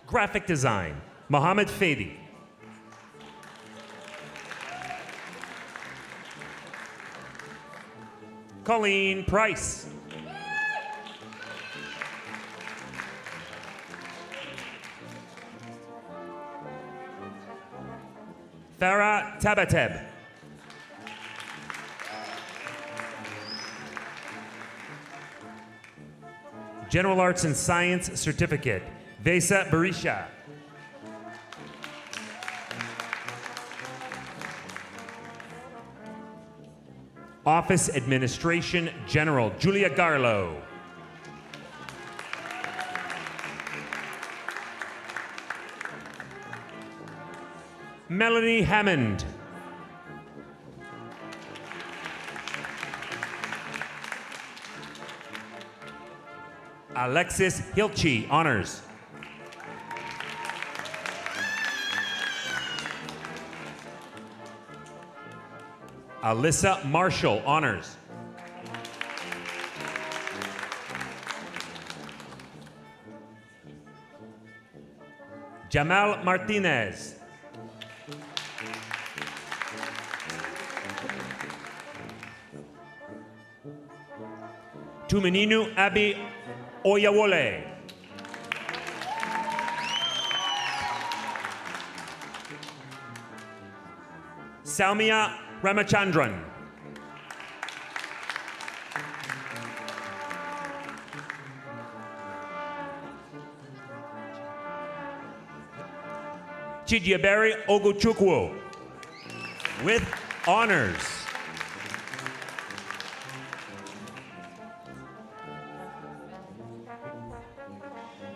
Graphic Design, Mohammed Fadi. Colleen Price. Farah Tabateb. General Arts and Science Certificate, Vesa Barisha. Office Administration General, Julia Garlow. Melanie Hammond. Alexis Hilchi, honors. Alyssa Marshall, honors. Jamal Martinez. Tumeninu Abi Oyawole. Salmia Ramachandran. Chidiaberi Oguchukwu with honors.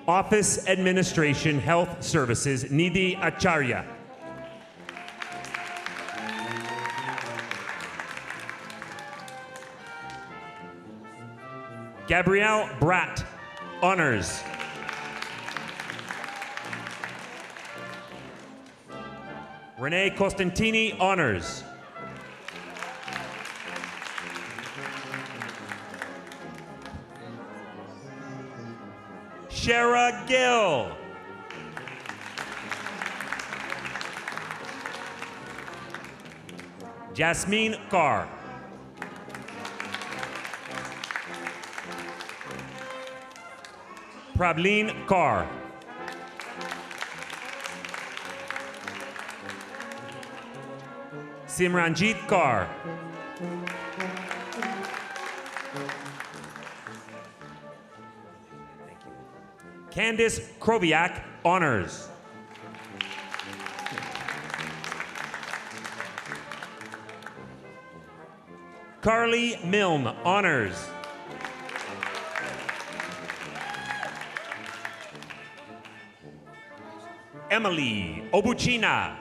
Office Administration Health Services, Nidhi Acharya. Gabrielle Bratt, honors. Renee Costantini, honors. Shara Gill. Jasmine Carr. Prableen Carr. Simranjit Kaur. Candice Kroviak, honors. Carly Milne, honors. Emily Obuchina.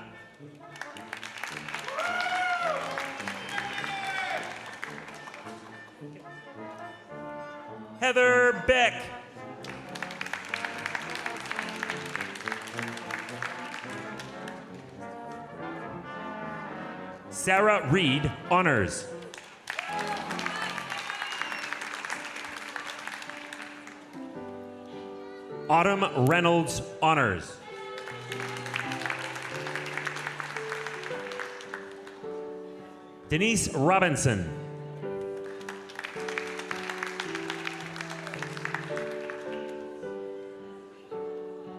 Heather Beck. Sarah Reed, honors. Autumn Reynolds, honors. Denise Robinson.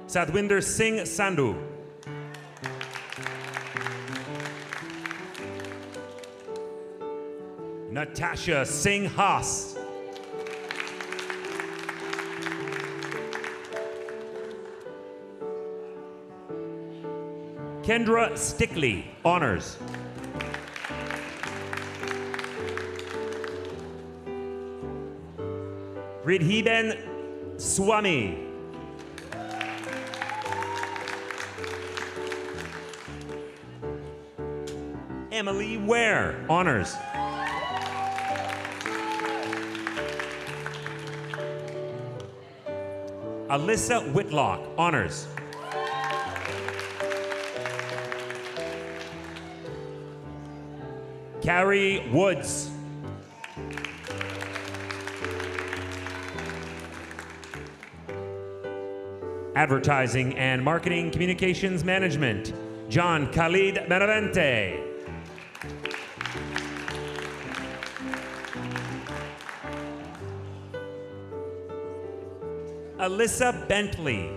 Sadwinder Singh Sandhu. Natasha Singh Haas. Kendra Stickley, honors. Ridhiben Swami. Emily Ware, honors. Alyssa Whitlock, honors. Carrie Woods. Advertising and Marketing Communications Management, John Khalid Benavente. Alyssa Bentley.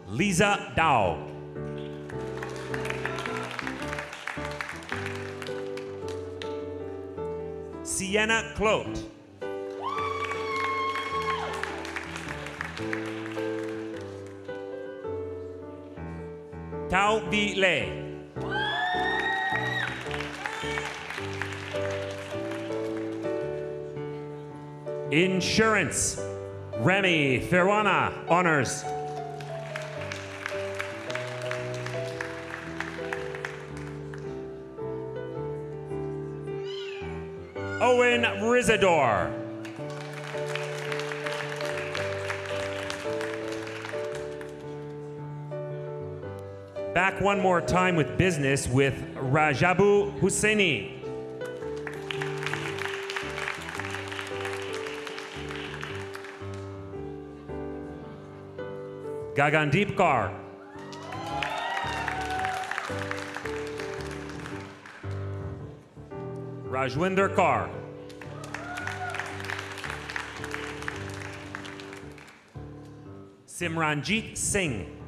Lisa Dow. Sienna Clote. Tao Vi Le. Insurance, Remy Ferwana, honors. Owen Rizador. Back one more time with business with Rajabu Husseini. Gagandeep Kaur. Rajwinder Kaur. Simranjeet Singh.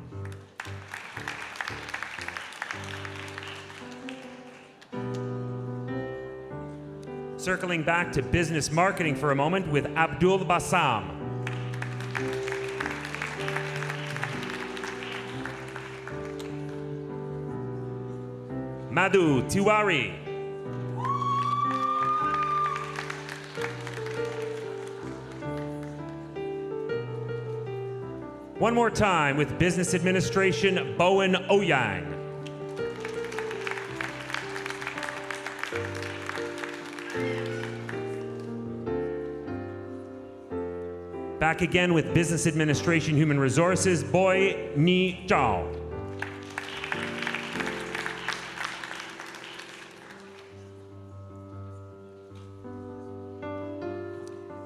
Circling back to business marketing for a moment with Abdul Bassam. Madhu Tiwari. One more time with business administration, Bowen Oyang. Back again with business administration, human resources, Boy Ni Chao.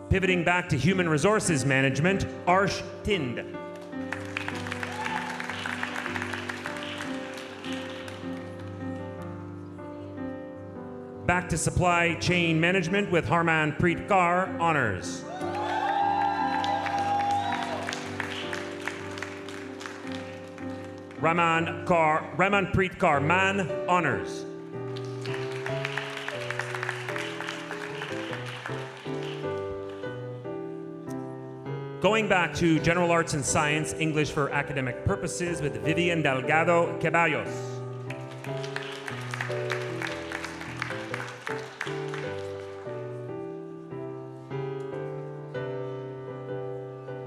Pivoting back to human resources management, Arsh Tind. Back to supply chain management with Harman Preet Kaur, honors. Ramanpreet Kaur, man, honors. Going back to general arts and science, English for academic purposes with Vivian Delgado Ceballos.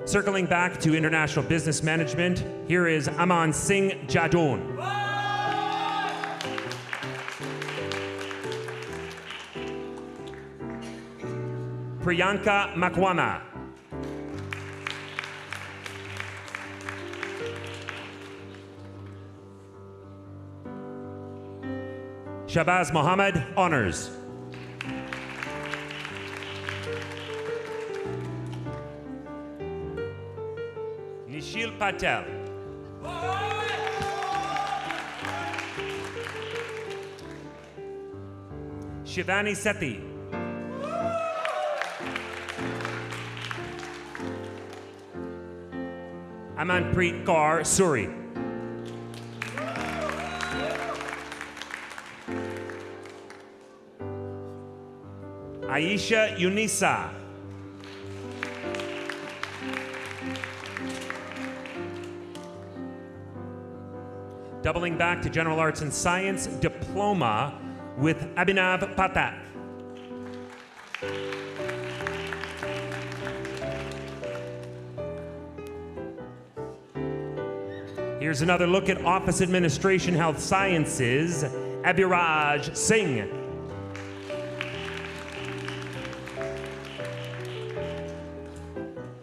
Circling back to international business management, here is Aman Singh Jadon. Priyanka Makwama. Shabazz Mohammed, honors. Nishil Patel. Shivani Sethi. Amanpreet Kaur Suri. Aisha Unisa. Doubling back to general arts and science, diploma with Abhinav Patak. Here's another look at office administration, health sciences, Abhiraj Singh.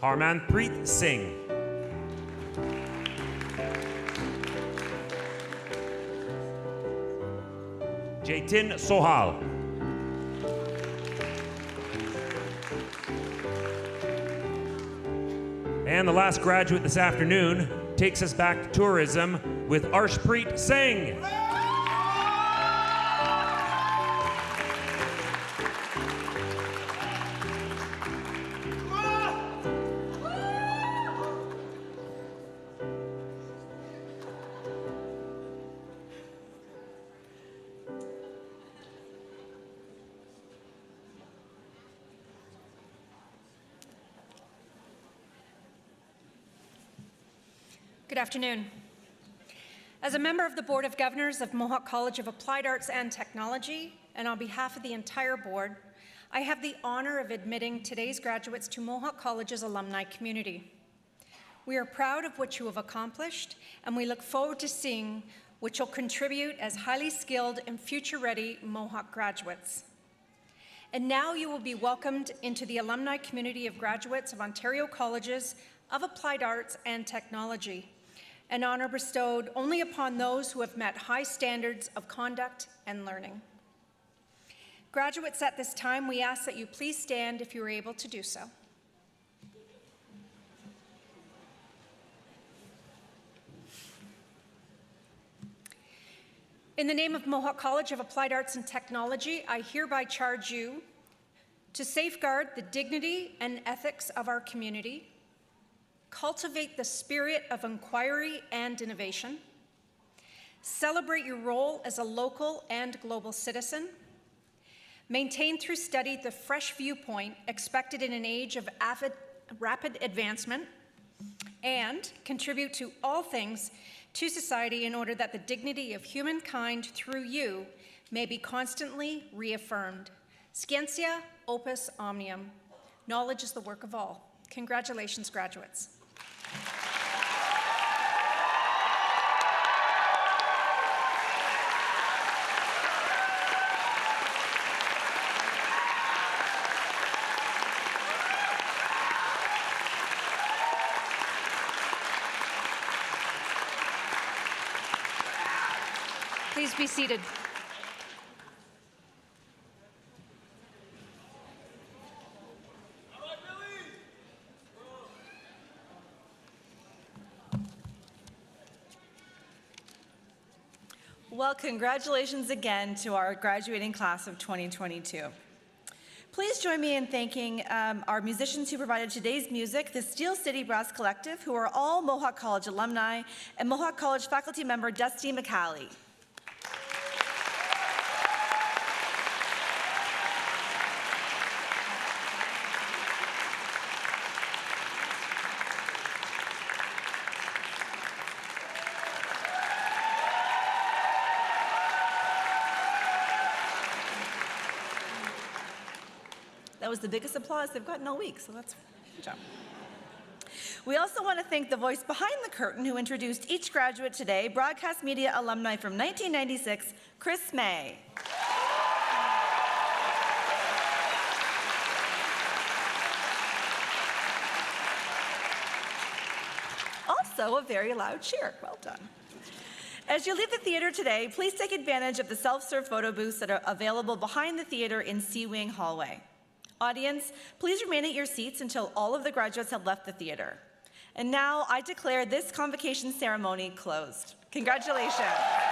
Harmanpreet Singh. Jaitin Sohal. And the last graduate this afternoon takes us back to tourism with Arshpreet Singh. Good afternoon. As a member of the Board of Governors of Mohawk College of Applied Arts and Technology, and on behalf of the entire board, I have the honor of admitting today's graduates to Mohawk College's alumni community. We are proud of what you have accomplished, and we look forward to seeing what you'll contribute as highly skilled and future-ready Mohawk graduates. And now you will be welcomed into the alumni community of graduates of Ontario Colleges of Applied Arts and Technology, an honor bestowed only upon those who have met high standards of conduct and learning. Graduates, at this time, we ask that you please stand if you are able to do so. In the name of Mohawk College of Applied Arts and Technology, I hereby charge you to safeguard the dignity and ethics of our community, cultivate the spirit of inquiry and innovation, celebrate your role as a local and global citizen, maintain through study the fresh viewpoint expected in an age of rapid advancement, and contribute to all things to society in order that the dignity of humankind through you may be constantly reaffirmed. Scientia opus omnium. Knowledge is the work of all. Congratulations, graduates. Please be seated. Well, congratulations again to our graduating class of 2022. Please join me in thanking our musicians who provided today's music, the Steel City Brass Collective, who are all Mohawk College alumni, and Mohawk College faculty member Dusty McCallie. That was the biggest applause they've gotten all week, so that's good job. We also want to thank the voice behind the curtain who introduced each graduate today, broadcast media alumni from 1996, Chris May. Also, a very loud cheer. Well done. As you leave the theater today, please take advantage of the self-serve photo booths that are available behind the theater in C-Wing hallway. Audience, please remain at your seats until all of the graduates have left the theater. And now I declare this convocation ceremony closed. Congratulations.